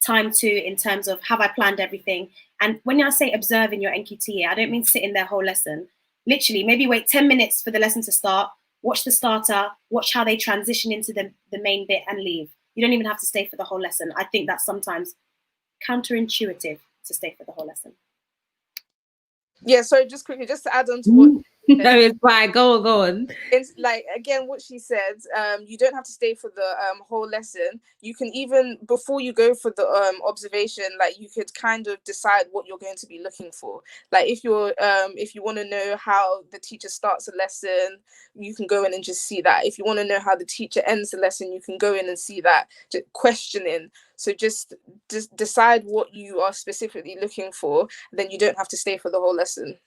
time to, in terms of, have I planned everything? And when I say observe in your NQT year, I don't mean sit in their whole lesson. Literally, maybe wait 10 minutes for the lesson to start, watch the starter, watch how they transition into the main bit and leave. You don't even have to stay for the whole lesson. I think that's sometimes counterintuitive to stay for the whole lesson. Yeah, so just quickly, just to add on to what no, it's fine. Go on. It's like, again, what she said, you don't have to stay for the whole lesson. You can even, before you go for the observation, like you could kind of decide what you're going to be looking for. Like if you want to know how the teacher starts a lesson, you can go in and just see that. If you want to know how the teacher ends the lesson, you can go in and see that. Just questioning. So just decide what you are specifically looking for, then you don't have to stay for the whole lesson.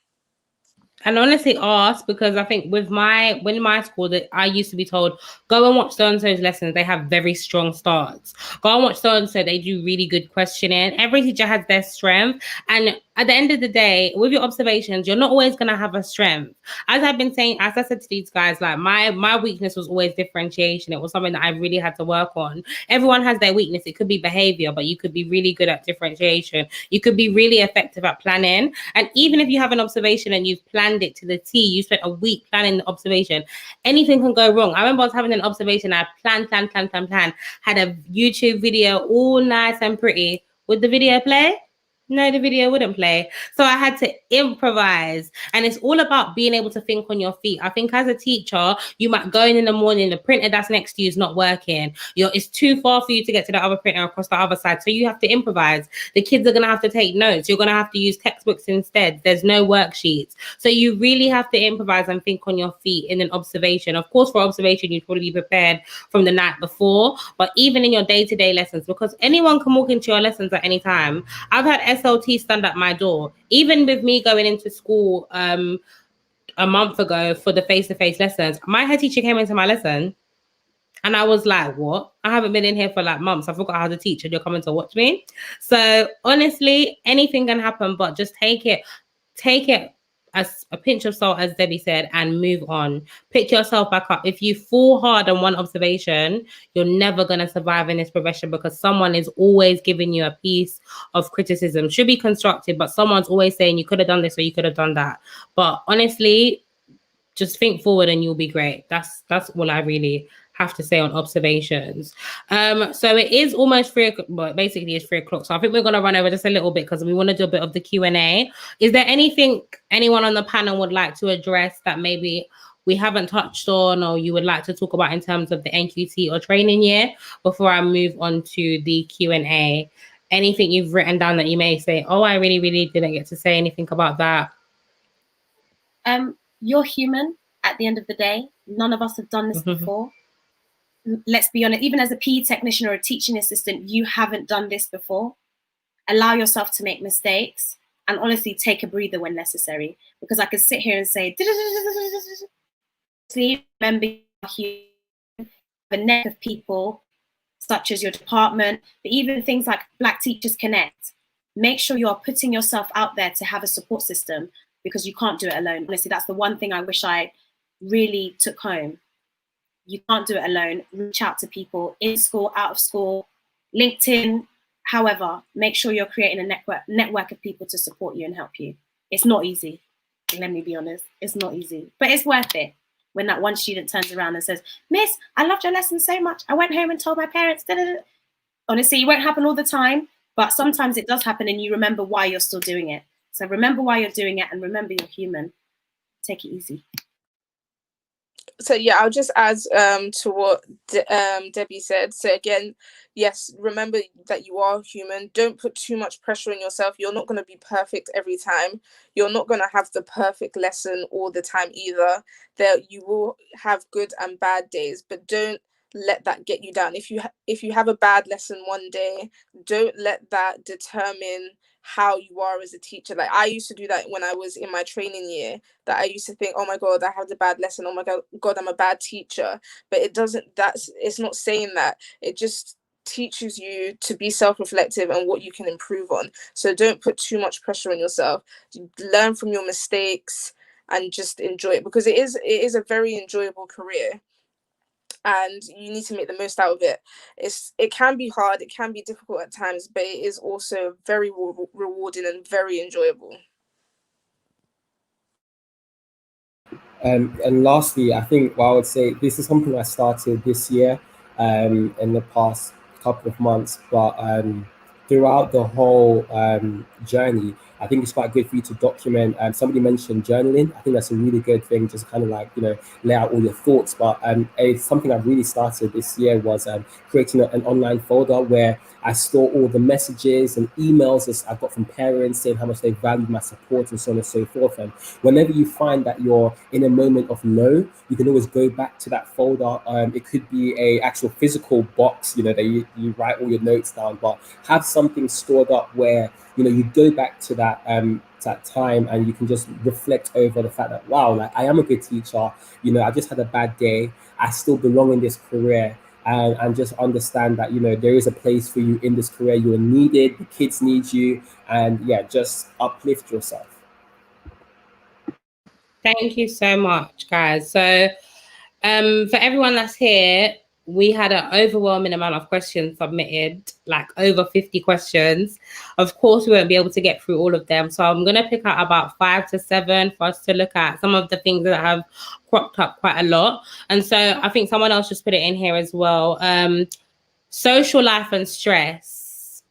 And honestly ask, because I think with my school, that I used to be told, go and watch so-and-so's lessons. They have very strong starts. Go and watch so-and-so. They do really good questioning. Every teacher has their strength. And at the end of the day, with your observations, you're not always going to have a strength. As I've been saying, as I said to these guys, like my weakness was always differentiation. It was something that I really had to work on. Everyone has their weakness. It could be behavior, but you could be really good at differentiation. You could be really effective at planning. And even if you have an observation and you've planned it to the T, you spent a week planning the observation, anything can go wrong. I remember I was having an observation, I planned, had a YouTube video all nice and pretty. Would the video play? No, the video wouldn't play. So I had to improvise. And it's all about being able to think on your feet. I think as a teacher, you might go in the morning, the printer that's next to you is not working. It's too far for you to get to the other printer across the other side. So you have to improvise. The kids are going to have to take notes. You're going to have to use textbooks instead. There's no worksheets. So you really have to improvise and think on your feet in an observation. Of course, for observation, you'd probably be prepared from the night before. But even in your day-to-day lessons, because anyone can walk into your lessons at any time. I've had SLT stand at my door. Even with me going into school a month ago for the face-to-face lessons, my head teacher came into my lesson and I was like, what? I haven't been in here for like months. I forgot how to teach and you're coming to watch me. So honestly, anything can happen, but just take it as a pinch of salt, as Debbie said, and move on. Pick yourself back up. If you fall hard on one observation, you're never going to survive in this profession, because someone is always giving you a piece of criticism. Should be constructive, but someone's always saying you could have done this or you could have done that. But honestly, just think forward and you'll be great. That's all I really have to say on observations. So it is almost 3 o'clock, but basically it's 3 o'clock. So I think we're going to run over just a little bit because we want to do a bit of the Q&A. Is there anything anyone on the panel would like to address that maybe we haven't touched on, or you would like to talk about in terms of the NQT or training year before I move on to the Q&A? Anything you've written down that you may say, oh, I really, really didn't get to say anything about that? You're human at the end of the day. None of us have done this before. Let's be honest, even as a PE technician or a teaching assistant, you haven't done this before. Allow yourself to make mistakes and honestly take a breather when necessary, because I could sit here and say, remember, you have a net of people such as your department, but even things like Black Teachers Connect. Make sure you are putting yourself out there to have a support system, because you can't do it alone. Honestly, that's the one thing I wish I really took home. You can't do it alone. Reach out to people in school, out of school, LinkedIn, however. Make sure you're creating a network of people to support you and help you. It's not easy. Let me be honest. It's not easy, but it's worth it. when that one student turns around and says, "Miss, I loved your lesson so much. I went home and told my parents." Honestly, it won't happen all the time, but sometimes it does happen and you remember why you're still doing it. So remember why you're doing it and remember you're human. Take it easy. So yeah, I'll just add to what Debbie said. So again, yes, remember that you are human. Don't put too much pressure on yourself. You're not going to be perfect every time. You're not going to have the perfect lesson all the time either. There, you will have good and bad days, but don't let that get you down. If you have a bad lesson one day, don't let that determine how you are as a teacher. Like I used to do that when I was in my training year, that I used to think, oh my God, I had a bad lesson. Oh my God, I'm a bad teacher. But it's not saying that. It just teaches you to be self-reflective and what you can improve on. So don't put too much pressure on yourself. Learn from your mistakes and just enjoy it, because it is a very enjoyable career. And you need to make the most out of it. It can be hard, it can be difficult at times, but it is also very rewarding and very enjoyable. And lastly, I think what I would say, this is something I started this year, in the past couple of months, but throughout the whole journey, I think it's quite good for you to document. Somebody mentioned journaling. I think that's a really good thing, just kind of like, lay out all your thoughts. But something I really started this year was creating an online folder where I store all the messages and emails that I've got from parents saying how much they value my support and so on and so forth. And whenever you find that you're in a moment of low, you can always go back to that folder. It could be a actual physical box, that you write all your notes down, but have something stored up where you go back to that time and you can just reflect over the fact that, wow, like I am a good teacher. I just had a bad day. I still belong in this career. And just understand that there is a place for you in this career. You're needed. The kids need you, and yeah, just uplift yourself. Thank you so much, guys. So, for everyone that's here, we had an overwhelming amount of questions submitted, like over 50 questions. Of course, we won't be able to get through all of them. So I'm going to pick out about 5 to 7 for us to look at some of the things that have cropped up quite a lot. And so I think someone else just put it in here as well. Social life and stress,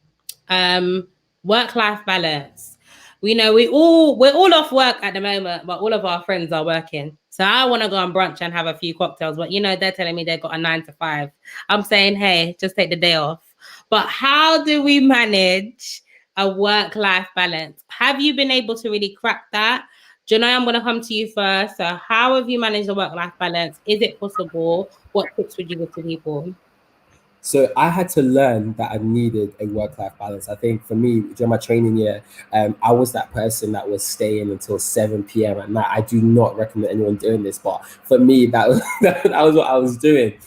work-life balance. We're all off work at the moment, but all of our friends are working. So I want to go on brunch and have a few cocktails, but they're telling me they've got a 9 to 5. I'm saying, hey, just take the day off. But how do we manage a work-life balance? Have you been able to really crack that? Genoa, I'm going to come to you first. So how have you managed the work-life balance? Is it possible? What tips would you give to people? So I had to learn that I needed a work-life balance. I think for me, during my training year, I was that person that was staying until 7 p.m. at night. I do not recommend anyone doing this, but for me, that was that was what I was doing.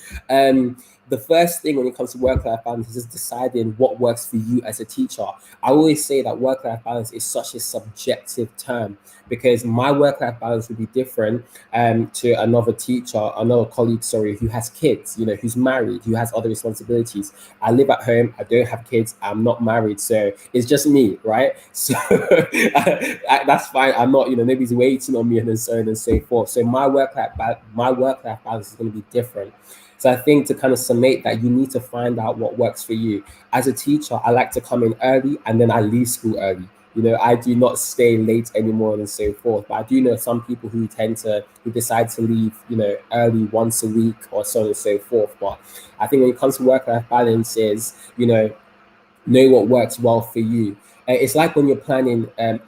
The first thing when it comes to work-life balance is just deciding what works for you as a teacher. I always say that work-life balance is such a subjective term, because my work-life balance would be different to another teacher, another colleague, who has kids, who's married, who has other responsibilities. I live at home, I don't have kids, I'm not married, so it's just me, right? So that's fine. I'm not, nobody's waiting on me, and so on and so forth. So my work-life balance is going to be different. So I think to kind of summate that, you need to find out what works for you. As a teacher, I like to come in early and then I leave school early. I do not stay late anymore and so forth. But I do know some people who decide to leave, early once a week or so on and so forth. But I think when it comes to work-life balance is, know what works well for you. It's like when you're planning or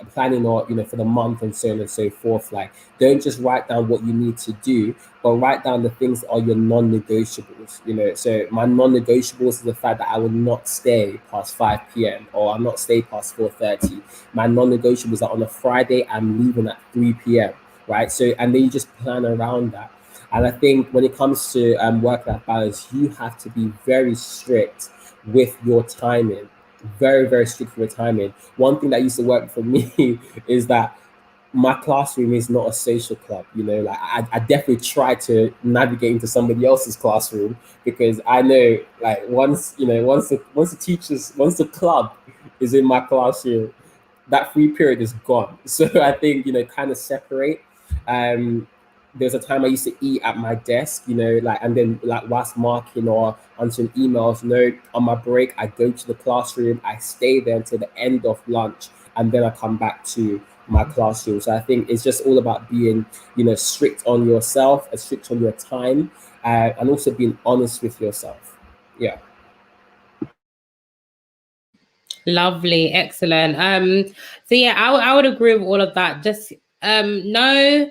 for the month and so on and so forth. Like, don't just write down what you need to do, but write down the things that are your non-negotiables. So my non-negotiables is the fact that I will not stay past 5 p.m. or I'll not stay past 4:30. My non-negotiables are on a Friday, I'm leaving at 3 p.m. Right? So, and then you just plan around that. And I think when it comes to work-life balance, you have to be very strict with your timing. Very, very strict with your timing. One thing that used to work for me is that my classroom is not a social club. Like I definitely try to navigate into somebody else's classroom, because I know, like, once the club is in my classroom, that free period is gone. So I think kind of separate. there's a time I used to eat at my desk, you know, like, and then like whilst marking or answering emails, you know, on my break, I go to the classroom, I stay there until the end of lunch, and then I come back to my classroom. So I think it's just all about being, you know, strict on yourself, strict on your time, and also being honest with yourself. Yeah. Lovely, excellent. So yeah, I would agree with all of that. Just know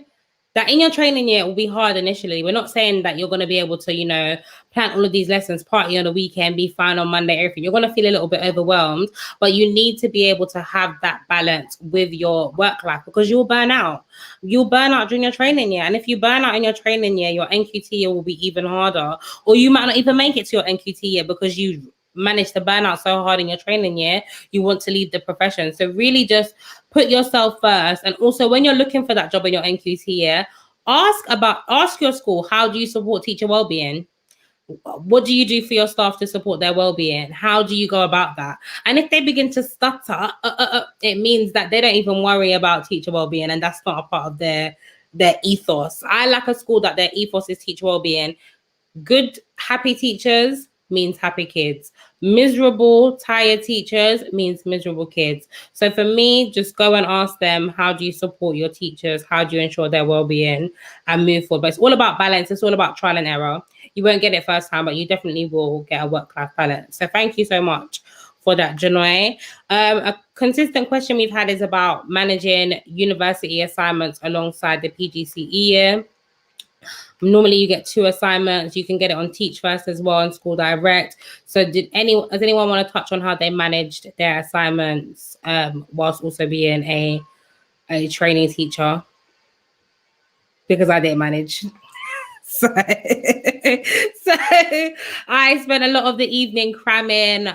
that in your training year it will be hard initially. We're not saying that you're going to be able to, you know, plan all of these lessons, party on the weekend, be fine on Monday, everything. You're going to feel a little bit overwhelmed, but you need to be able to have that balance with your work life, because you'll burn out. You'll burn out during your training year. And if you burn out in your training year, your NQT year will be even harder, or you might not even make it to your NQT year because you managed to burn out so hard in your training year, you want to leave the profession. So really just put yourself first. And also when you're looking for that job in your NQT year, ask your school, how do you support teacher well-being? What do you do for your staff to support their well-being? How do you go about that? And if they begin to stutter, it means that they don't even worry about teacher well-being, and that's not a part of their ethos. I like a school that their ethos is teacher well-being. Good, happy teachers means happy kids. Miserable, tired teachers means miserable kids. So for me, just go and ask them, how do you support your teachers? How do you ensure their well-being, and move forward? But it's all about balance. It's all about trial and error. You won't get it first time, but you definitely will get a work-life balance. So thank you so much for that, Genoa. A consistent question we've had is about managing university assignments alongside the PGCE year. Normally you get 2 assignments. You can get it on Teach First as well, on School Direct. So does anyone want to touch on how they managed their assignments whilst also being a trainee teacher? Because I didn't manage. So I spent a lot of the evening cramming.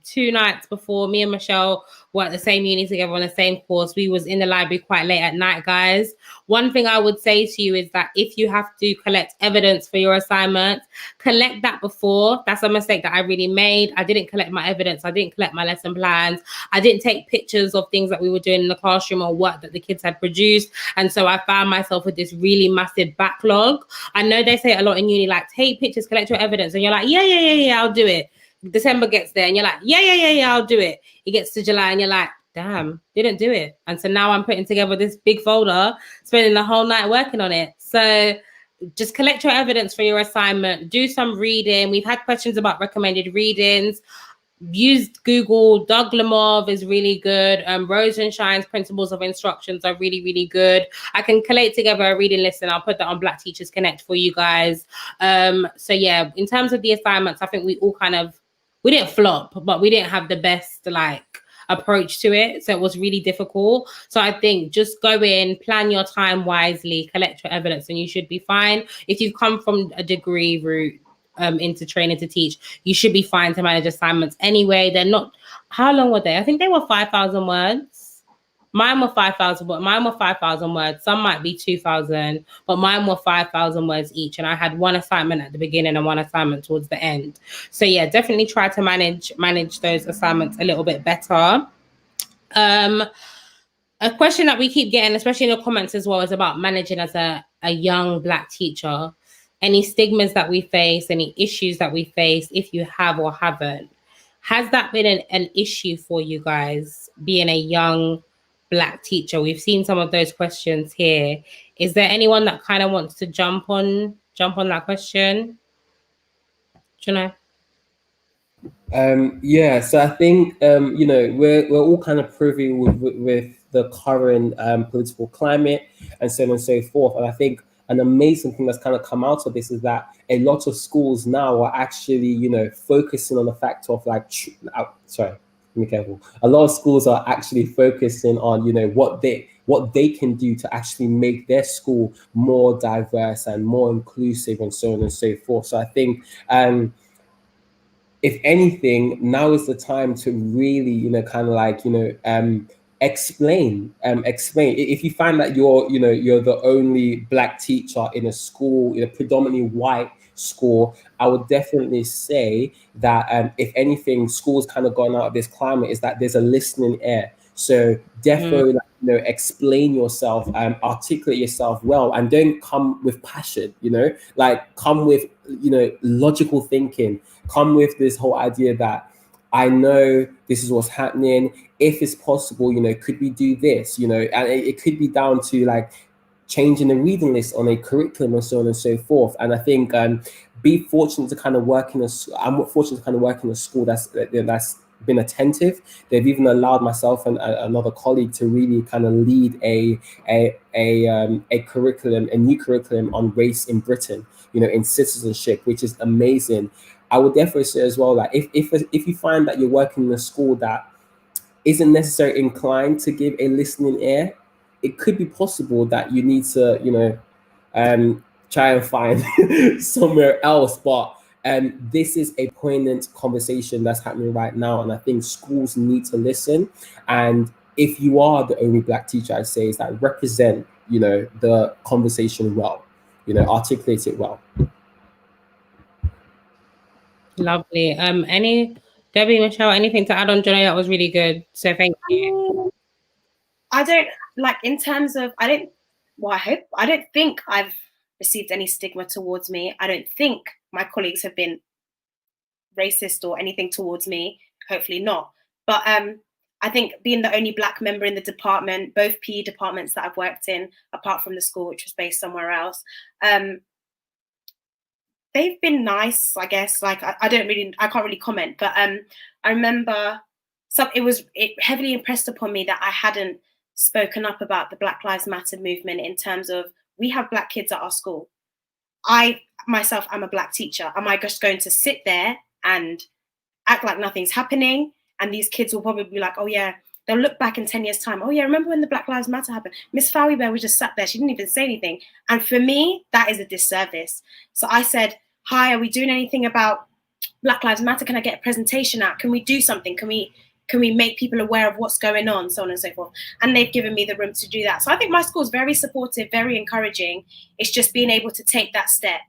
2 nights before, me and Michelle were at the same uni together on the same course. We was in the library quite late at night, guys. One thing I would say to you is that if you have to collect evidence for your assignments, collect that before. That's a mistake that I really made. I didn't collect my evidence. I didn't collect my lesson plans. I didn't take pictures of things that we were doing in the classroom or work that the kids had produced. And so I found myself with this really massive backlog. I know they say a lot in uni, like, take pictures, collect your evidence. And you're like, yeah, I'll do it. December gets there and you're like, yeah, I'll do it. It gets to July and you're like, damn, didn't do it. And so now I'm putting together this big folder, spending the whole night working on it. So just collect your evidence for your assignment. Do some reading. We've had questions about recommended readings. Use Google. Doug Lemov is really good. Rosenshine's Principles of Instructions are really, really good. I can collate together a reading list and I'll put that on Black Teachers Connect for you guys. So yeah, in terms of the assignments, I think we all we didn't flop, but we didn't have the best approach to it. So it was really difficult. So I think just go in, plan your time wisely, collect your evidence, and you should be fine. If you've come from a degree route into training to teach, you should be fine to manage assignments anyway. They're not, how long were they? I think they were 5,000 words. Mine were 5,000 words. Some might be 2,000, but mine were 5,000 words each. And I had 1 assignment at the beginning and 1 assignment towards the end. So yeah, definitely try to manage those assignments a little bit better. A question that we keep getting, especially in the comments as well, is about managing as a young Black teacher. Any stigmas that we face, any issues that we face, if you have or haven't. Has that been an issue for you guys, being a young Black teacher? We've seen some of those questions here. Is there anyone that kind of wants to jump on that question? Do you know? Yeah, so I think you know, we're all kind of privy with the current political climate and so on and so forth. And I think an amazing thing that's kind of come out of this is that a lot of schools now are actually, you know, focusing on the fact of be careful. A lot of schools are actually focusing on, you know, what they can do to actually make their school more diverse and more inclusive and so on and so forth. So I think if anything, now is the time to really, you know, kind of like, you know, explain. If you find that you're the only Black teacher in a school, in a predominantly white school, I would definitely say that if anything, schools kind of gone out of this climate is that there's a listening ear. So definitely explain yourself, articulate yourself well, and don't come with passion, like come with, logical thinking, come with this whole idea that I know this is what's happening. If it's possible, could we do this, and it could be down to like changing the reading list on a curriculum and so on and so forth. And I think be fortunate to kind of work in I'm fortunate to kind of work in a school that's been attentive. They've even allowed myself and another colleague to really kind of lead a curriculum, a new curriculum on race in Britain, in citizenship, which is amazing. I would definitely say as well, like if you find that you're working in a school that isn't necessarily inclined to give a listening ear, it could be possible that you need to, try and find somewhere else. But this is a poignant conversation that's happening right now, and I think schools need to listen. And if you are the only Black teacher, I'd say, is that represent, the conversation well, articulate it well. Lovely. Debbie, Michelle, anything to add on? Johnny, that was really good. So thank you. I don't like in terms of I don't think I've received any stigma towards me. I don't think my colleagues have been racist or anything towards me. Hopefully not. But I think being the only Black member in the department, both PE departments that I've worked in, apart from the school, which was based somewhere else, they've been nice, I guess. Like I can't really comment, but I remember it heavily impressed upon me that I hadn't spoken up about the Black Lives Matter movement in terms of, we have Black kids at our school. I myself am a Black teacher. Am I just going to sit there and act like nothing's happening? And these kids will probably be like, oh yeah, they'll look back in 10 years time. Oh yeah, remember when the Black Lives Matter happened? Miss Fowie Bear was just sat there. She didn't even say anything. And for me, that is a disservice. So I said, hi, are we doing anything about Black Lives Matter? Can I get a presentation out? Can we do something? Can we make people aware of what's going on, so on and so forth? And they've given me the room to do that. So I think my school is very supportive, very encouraging. It's just being able to take that step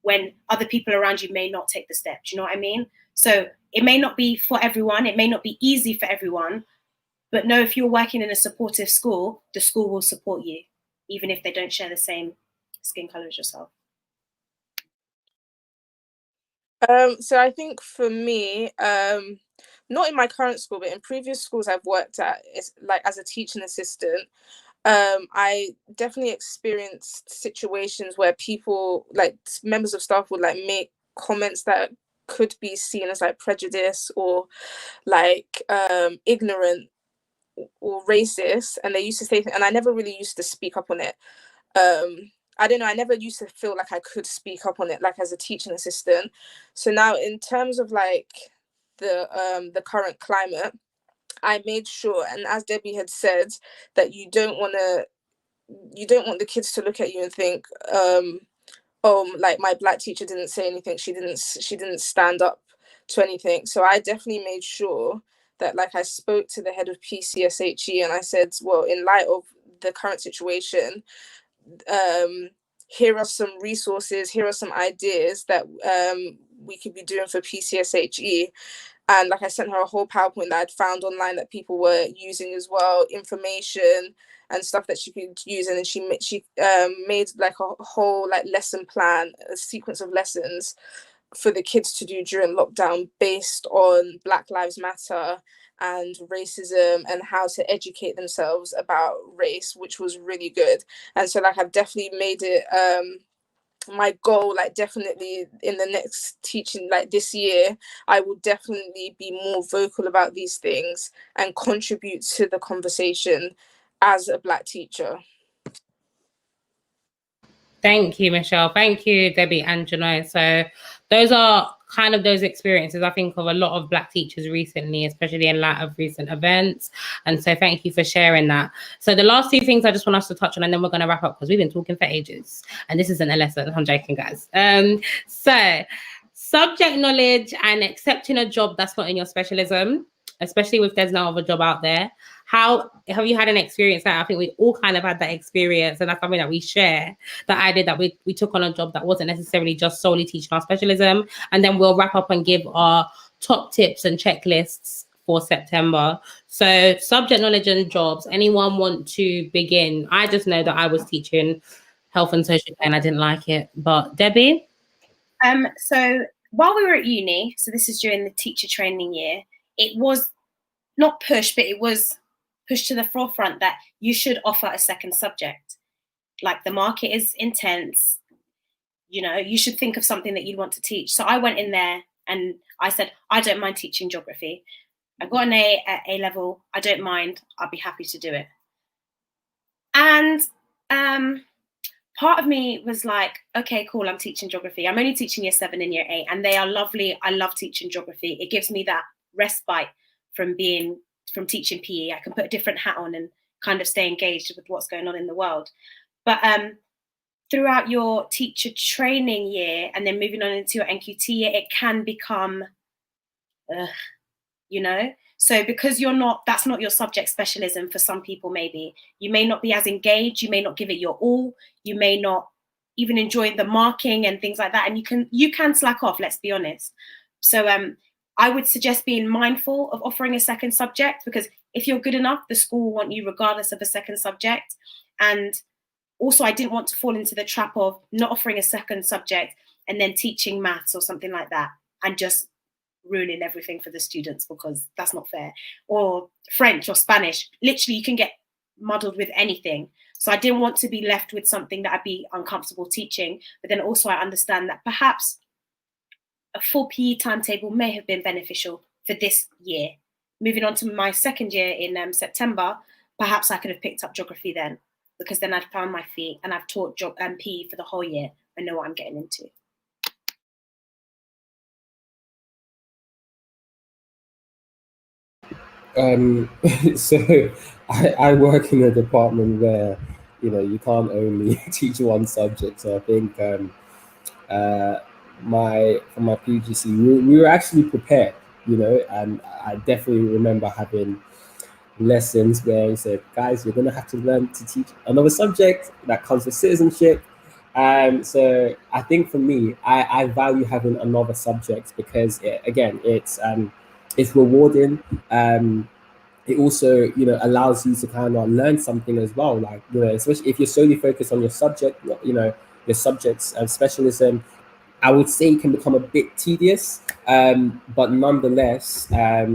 when other people around you may not take the step. Do you know what I mean? So it may not be for everyone. It may not be easy for everyone. But know, if you're working in a supportive school, the school will support you, even if they don't share the same skin color as yourself. So I think for me, not in my current school, but in previous schools I've worked at, it's like as a teaching assistant, I definitely experienced situations where people, like members of staff, would like make comments that could be seen as like prejudice or like ignorant or racist, and they used to say, and I never really used to speak up on it. I don't know, I never used to feel like I could speak up on it, like as a teaching assistant. So now in terms of like the current climate, I made sure, and as Debbie had said, that you don't want the kids to look at you and think, oh, like my Black teacher didn't say anything, she didn't stand up to anything. So I definitely made sure that, like, I spoke to the head of PCSHE and I said, well, in light of the current situation, here are some resources, here are some ideas that we could be doing for PCSHE. And like I sent her a whole PowerPoint that I'd found online that people were using as well, information and stuff that she could use. And then she made like a whole like lesson plan, a sequence of lessons for the kids to do during lockdown based on Black Lives Matter and racism and how to educate themselves about race, which was really good. And so like I've definitely made it my goal, like definitely in the next teaching, like this year, I will definitely be more vocal about these things and contribute to the conversation as a Black teacher. Thank you, Michelle. Thank you, Debbie and Genoa. So those are kind of those experiences I think of a lot of Black teachers recently, especially in light of recent events. And so thank you for sharing that. So the last two things I just want us to touch on, and then we're going to wrap up because we've been talking for ages. And this isn't a lesson. I'm joking, guys. So subject knowledge and accepting a job that's not in your specialism, especially if there's no other job out there. How have you had an experience that I think we all kind of had that experience, and that's something that we share, that I did, that we took on a job that wasn't necessarily just solely teaching our specialism, and then we'll wrap up and give our top tips and checklists for September. So subject knowledge and jobs, anyone want to begin? I just know that I was teaching health and social care and I didn't like it. But Debbie? So while we were at uni, so this is during the teacher training year, it was not pushed, but it was pushed to the forefront that you should offer a second subject. Like, the market is intense, you know, you should think of something that you'd want to teach. So I went in there and I said, I don't mind teaching geography. I got an A at A level. I don't mind. I'll be happy to do it. And part of me was like, okay, cool, I'm teaching geography. I'm only teaching year 7 and year 8, and they are lovely. I love teaching geography. It gives me that respite from teaching PE. I can put a different hat on and kind of stay engaged with what's going on in the world. But throughout your teacher training year and then moving on into your NQT year, it can become, you know? So because that's not your subject specialism for some people, maybe, you may not be as engaged, you may not give it your all, you may not even enjoy the marking and things like that. And you can slack off, let's be honest. So I would suggest being mindful of offering a second subject, because if you're good enough, the school will want you regardless of a second subject. And also, I didn't want to fall into the trap of not offering a second subject and then teaching maths or something like that and just ruining everything for the students, because that's not fair. Or French or Spanish. Literally, you can get muddled with anything. So I didn't want to be left with something that I'd be uncomfortable teaching. But then also I understand that perhaps a full PE timetable may have been beneficial for this year. Moving on to my second year in September, perhaps I could have picked up geography then, because then I'd found my feet and I've taught PE for the whole year. I know what I'm getting into. So I work in a department where, you know, you can't only teach one subject. So I think for my PGC, we were actually prepared, you know, and I definitely remember having lessons where he said, guys, you're going to have to learn to teach another subject that comes with citizenship. So I think for me, I value having another subject because it's rewarding. It also, you know, allows you to kind of learn something as well. Like, you know, especially if you're solely focused on your subject, you know, your subject's specialism, I would say it can become a bit tedious. But nonetheless, I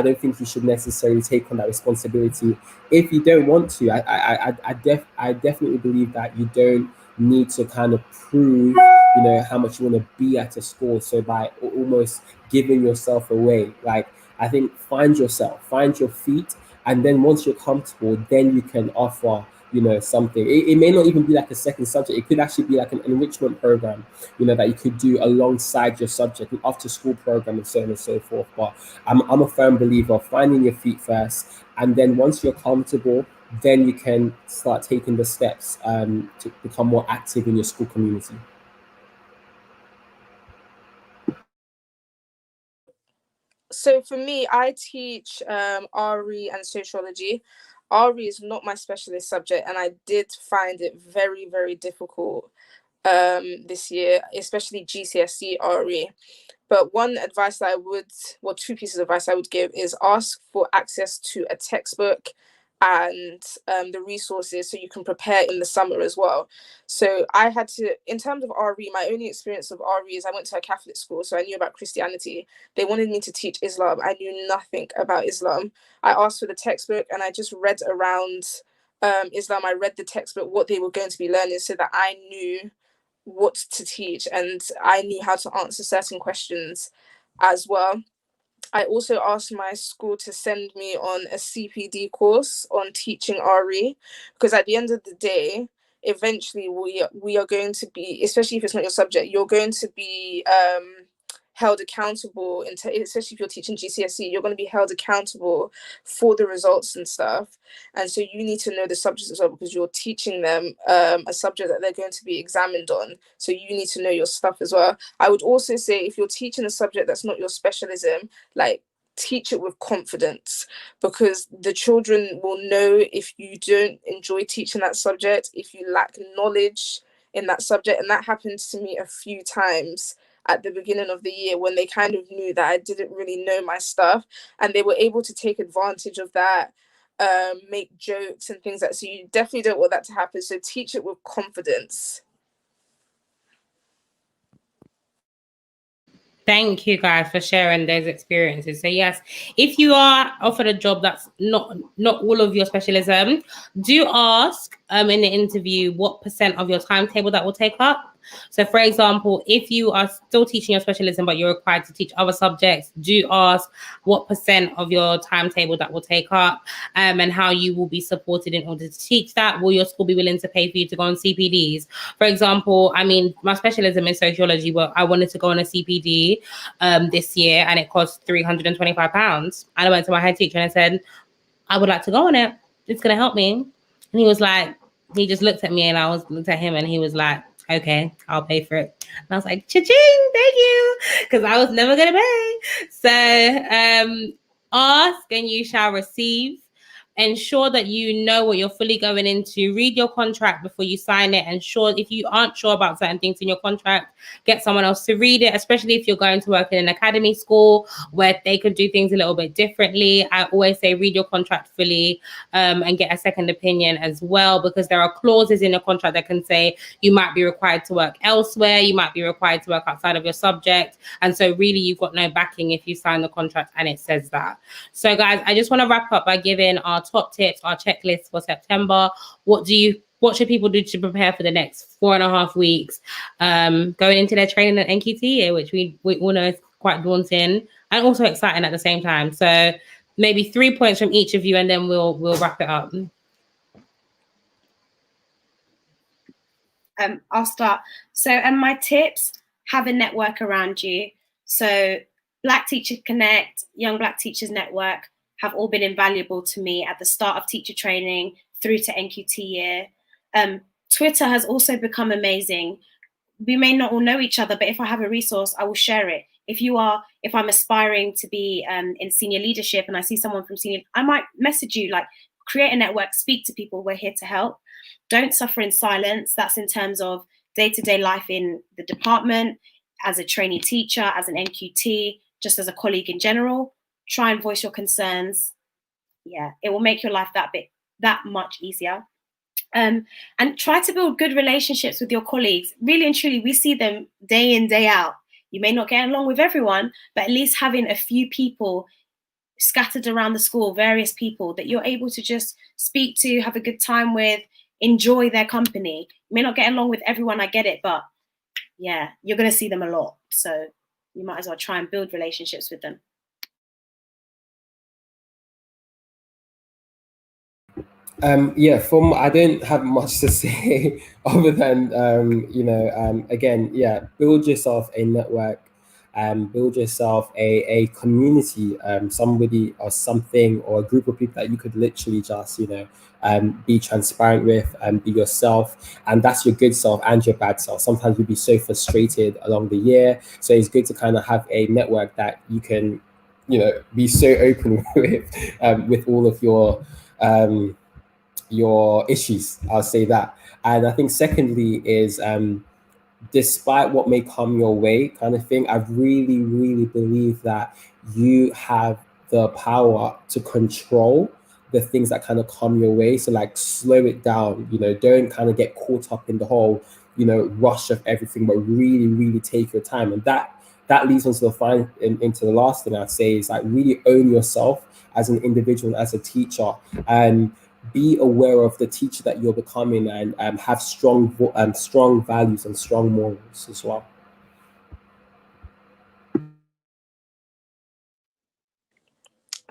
don't think you should necessarily take on that responsibility if you don't want to. I definitely believe that you don't need to kind of prove, you know, how much you want to be at a school. So by almost giving yourself away, like, I think find yourself, find your feet, and then once you're comfortable, then you can offer, you know, something. It may not even be like a second subject. It could actually be like an enrichment program, you know, that you could do alongside your subject, an after school program, and so on and so forth. But I'm a firm believer of finding your feet first, and then once you're comfortable, then you can start taking the steps to become more active in your school community. So for me, I teach RE and sociology. RE is not my specialist subject, and I did find it very, very difficult this year, especially GCSE RE. But one advice that two pieces of advice I would give is ask for access to a textbook and the resources so you can prepare in the summer as well. So I had to, in terms of RE, my only experience of RE is I went to a Catholic school, so I knew about Christianity. They wanted me to teach Islam. I knew nothing about Islam. I asked for the textbook and I just read around Islam. I read the textbook, what they were going to be learning, so that I knew what to teach and I knew how to answer certain questions as well. I also asked my school to send me on a CPD course on teaching RE, because at the end of the day, eventually we are going to be, especially if it's not your subject, you're going to be held accountable, especially if you're teaching GCSE, you're going to be held accountable for the results and stuff. And so you need to know the subjects as well, because you're teaching them a subject that they're going to be examined on. So you need to know your stuff as well. I would also say, if you're teaching a subject that's not your specialism, like, teach it with confidence, because the children will know if you don't enjoy teaching that subject, if you lack knowledge in that subject. And that happened to me a few times. at the beginning of the year when they kind of knew that I didn't really know my stuff, and they were able to take advantage of that, make jokes and things like that. So you definitely don't want that to happen. So teach it with confidence. Thank you guys for sharing those experiences. So yes, if you are offered a job that's not all of your specialism, do ask in the interview what % of your timetable that will take up. So for example, if you are still teaching your specialism but you're required to teach other subjects, do ask what % of your timetable that will take up, and how you will be supported in order to teach that. Will your school be willing to pay for you to go on CPDs? For example, I mean, my specialism is sociology, but I wanted to go on a CPD this year, and it cost £325. And I went to my head teacher and I said, I would like to go on it. It's going to help me. And he was like, he just looked at me and I looked at him and he was like, okay, I'll pay for it. And I was like, cha-ching, thank you. Because I was never going to pay. So ask and you shall receive. Ensure that you know what you're fully going into. Read your contract before you sign it. And sure, if you aren't sure about certain things in your contract, get someone else to read it, especially if you're going to work in an academy school where they could do things a little bit differently. I always say read your contract fully, and get a second opinion as well, because there are clauses in the contract that can say you might be required to work elsewhere, you might be required to work outside of your subject. And so really you've got no backing if you sign the contract and it says that. So guys, I just want to wrap up by giving our top tips, our checklist for September. What should people do to prepare for the next 4.5 weeks, going into their training at NQT, which we all know is quite daunting and also exciting at the same time. So maybe 3 points from each of you, and then we'll wrap it up. I'll start. So, my tips: have a network around you. So, Black Teacher Connect, Young Black Teachers Network have all been invaluable to me at the start of teacher training through to NQT year. Twitter has also become amazing. We may not all know each other, but if I have a resource, I will share it. If I'm aspiring to be in senior leadership and I see someone from senior, I might message you, like, create a network, speak to people, we're here to help. Don't suffer in silence. That's in terms of day-to-day life in the department, as a trainee teacher, as an NQT, just as a colleague in general. Try and voice your concerns. Yeah, it will make your life that much easier. And try to build good relationships with your colleagues. Really and truly, we see them day in, day out. You may not get along with everyone, but at least having a few people scattered around the school, various people that you're able to just speak to, have a good time with, enjoy their company. You may not get along with everyone, I get it, but yeah, you're going to see them a lot. So you might as well try and build relationships with them. I don't have much to say other than, again, build yourself a network, build yourself a community, somebody or something or a group of people that you could literally just, be transparent with and be yourself. And that's your good self and your bad self. Sometimes you'll be so frustrated along the year. So it's good to kind of have a network that you can, be so open with all of your issues. I'll say that. And I think secondly is, despite what may come your way kind of thing, I really, really believe that you have the power to control the things that kind of come your way. So like slow it down, don't kind of get caught up in the whole, rush of everything, but really, really take your time. And that leads into the last thing I'd say is like really own yourself as an individual, as a teacher, and be aware of the teacher that you're becoming, and have strong values and strong morals as well.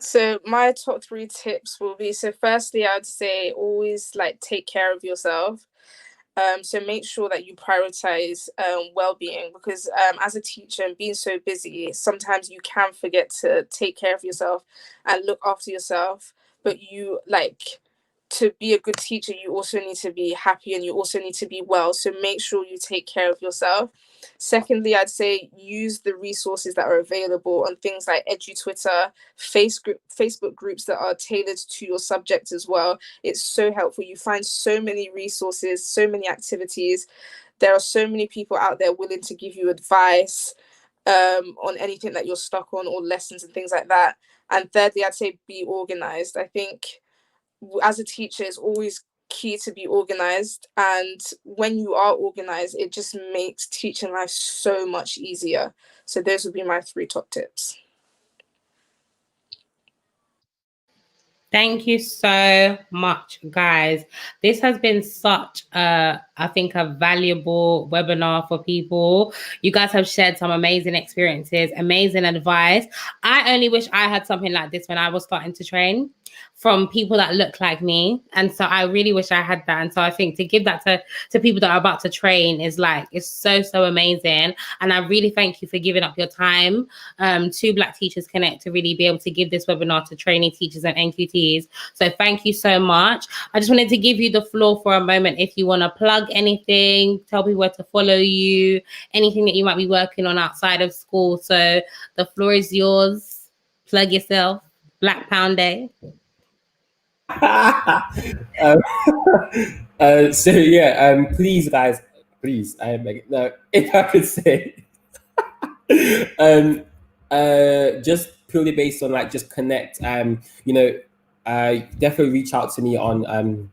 So my top 3 tips will be, so firstly, I'd say always take care of yourself. So make sure that you prioritize well-being, because as a teacher and being so busy, sometimes you can forget to take care of yourself and look after yourself. But to be a good teacher, you also need to be happy and you also need to be well. So make sure you take care of yourself. Secondly, I'd say use the resources that are available on things like EduTwitter, Facebook groups that are tailored to your subject as well. It's so helpful. You find so many resources, so many activities. there are so many people out there willing to give you advice on anything that you're stuck on, or lessons and things like that. And thirdly, I'd say be organized. I think as a teacher, it's always key to be organized, and when you are organized, it just makes teaching life so much easier. So those would be my 3 top tips. Thank you so much, guys. This has been such I think a valuable webinar for people. You guys have shared some amazing experiences, amazing advice. I only wish I had something like this when I was starting to train, from people that look like me. And so I really wish I had that. And so I think to give that to people that are about to train is like, it's so, so amazing. And I really thank you for giving up your time to Black Teachers Connect to really be able to give this webinar to trainee teachers and NQTs. So thank you so much. I just wanted to give you the floor for a moment. If you want to plug anything, tell people where to follow you, anything that you might be working on outside of school. So the floor is yours. Plug yourself. Black Pound Day. So yeah, please guys, please, if I could say, just purely based on like just connect, definitely reach out to me on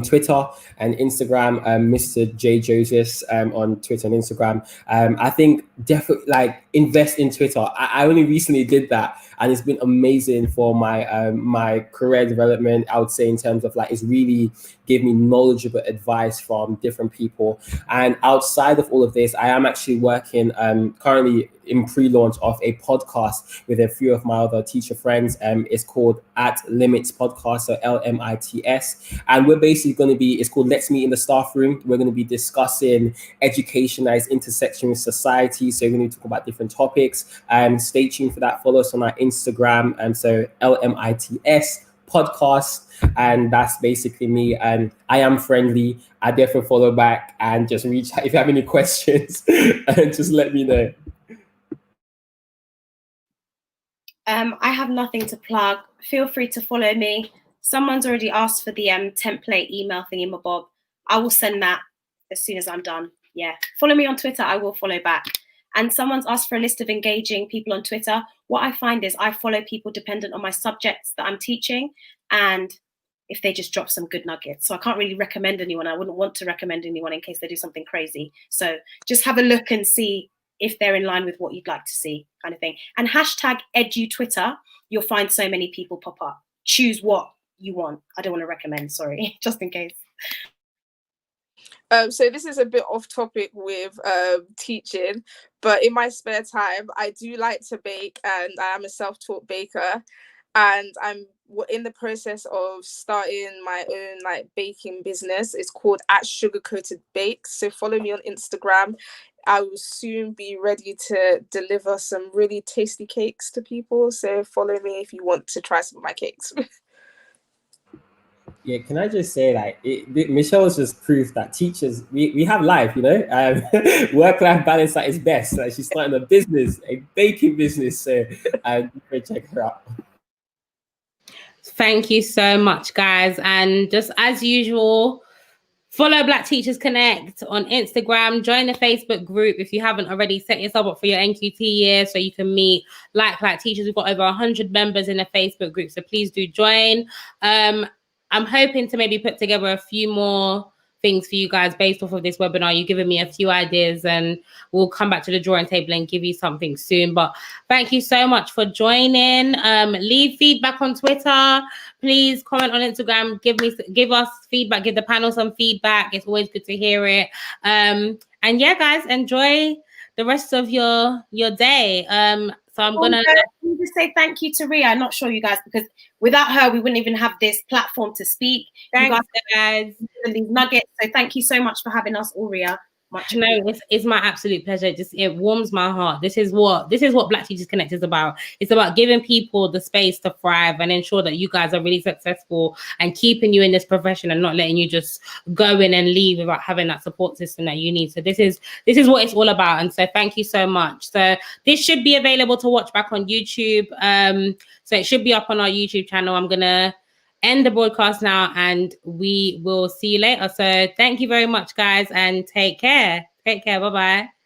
Twitter and Instagram, Mr. J Joseph on Twitter and Instagram. I think definitely like invest in Twitter. I only recently did that, and it's been amazing for my my career development. I would say in terms of like, it's really gave me knowledgeable advice from different people. And outside of all of this, I am actually working currently in pre-launch of a podcast with a few of my other teacher friends. It's called At Limits Podcast, so LMITS, and we're basically going to be, it's called Let's Meet in the Staff Room. We're going to be discussing education as intersection with society, so we're going to talk about different topics. Stay tuned for that. Follow us on our Instagram, and so LMITS podcast, and that's basically me. And I am friendly. I definitely follow back, and just reach out if you have any questions and just let me know. I have nothing to plug. Feel free to follow me. Someone's already asked for the template email thingamabob. I will send that as soon as I'm done. Yeah, follow me on Twitter. I will follow back. And someone's asked for a list of engaging people on Twitter. What I find is I follow people dependent on my subjects that I'm teaching, and if they just drop some good nuggets. So I can't really recommend anyone. I wouldn't want to recommend anyone in case they do something crazy. So just have a look and see if they're in line with what you'd like to see, kind of thing. And hashtag #EduTwitter, you'll find so many people pop up. Choose what you want. I don't want to recommend, sorry, just in case. So this is a bit off topic with teaching, but in my spare time, I do like to bake, and I am a self-taught baker, and I'm in the process of starting my own like baking business. It's called At Sugar Coated Bakes. So follow me on Instagram. I will soon be ready to deliver some really tasty cakes to people. So follow me if you want to try some of my cakes. Yeah, can I just say, like, Michelle's just proof that teachers, we have life, you know, work-life balance at its best. Like, she's starting a business, a baking business. So check her out. Thank you so much, guys. And just as usual, follow Black Teachers Connect on Instagram. Join the Facebook group if you haven't already. Set yourself up for your NQT year so you can meet like teachers. We've got over 100 members in the Facebook group, so please do join. I'm hoping to maybe put together a few more things for you guys based off of this webinar. You've given me a few ideas, and we'll come back to the drawing table and give you something soon. But thank you so much for joining. Leave feedback on Twitter. Please comment on Instagram. Give us feedback. Give the panel some feedback. It's always good to hear it. And yeah, guys, enjoy the rest of your day. So I'm gonna just say thank you to Ria. I'm not sure, you guys, because without her, we wouldn't even have this platform to speak. Thanks, guys. These nuggets. So thank you so much for having us all, Ria. It's my absolute pleasure. It warms my heart. This is what Black Teachers Connect is about. It's about giving people the space to thrive and ensure that you guys are really successful and keeping you in this profession and not letting you just go in and leave without having that support system that you need. So this is what it's all about. And so thank you so much. So this should be available to watch back on YouTube. So it should be up on our YouTube channel. I'm gonna end the broadcast now, and we will see you later. So thank you very much, guys, and take care. Take care. Bye-bye.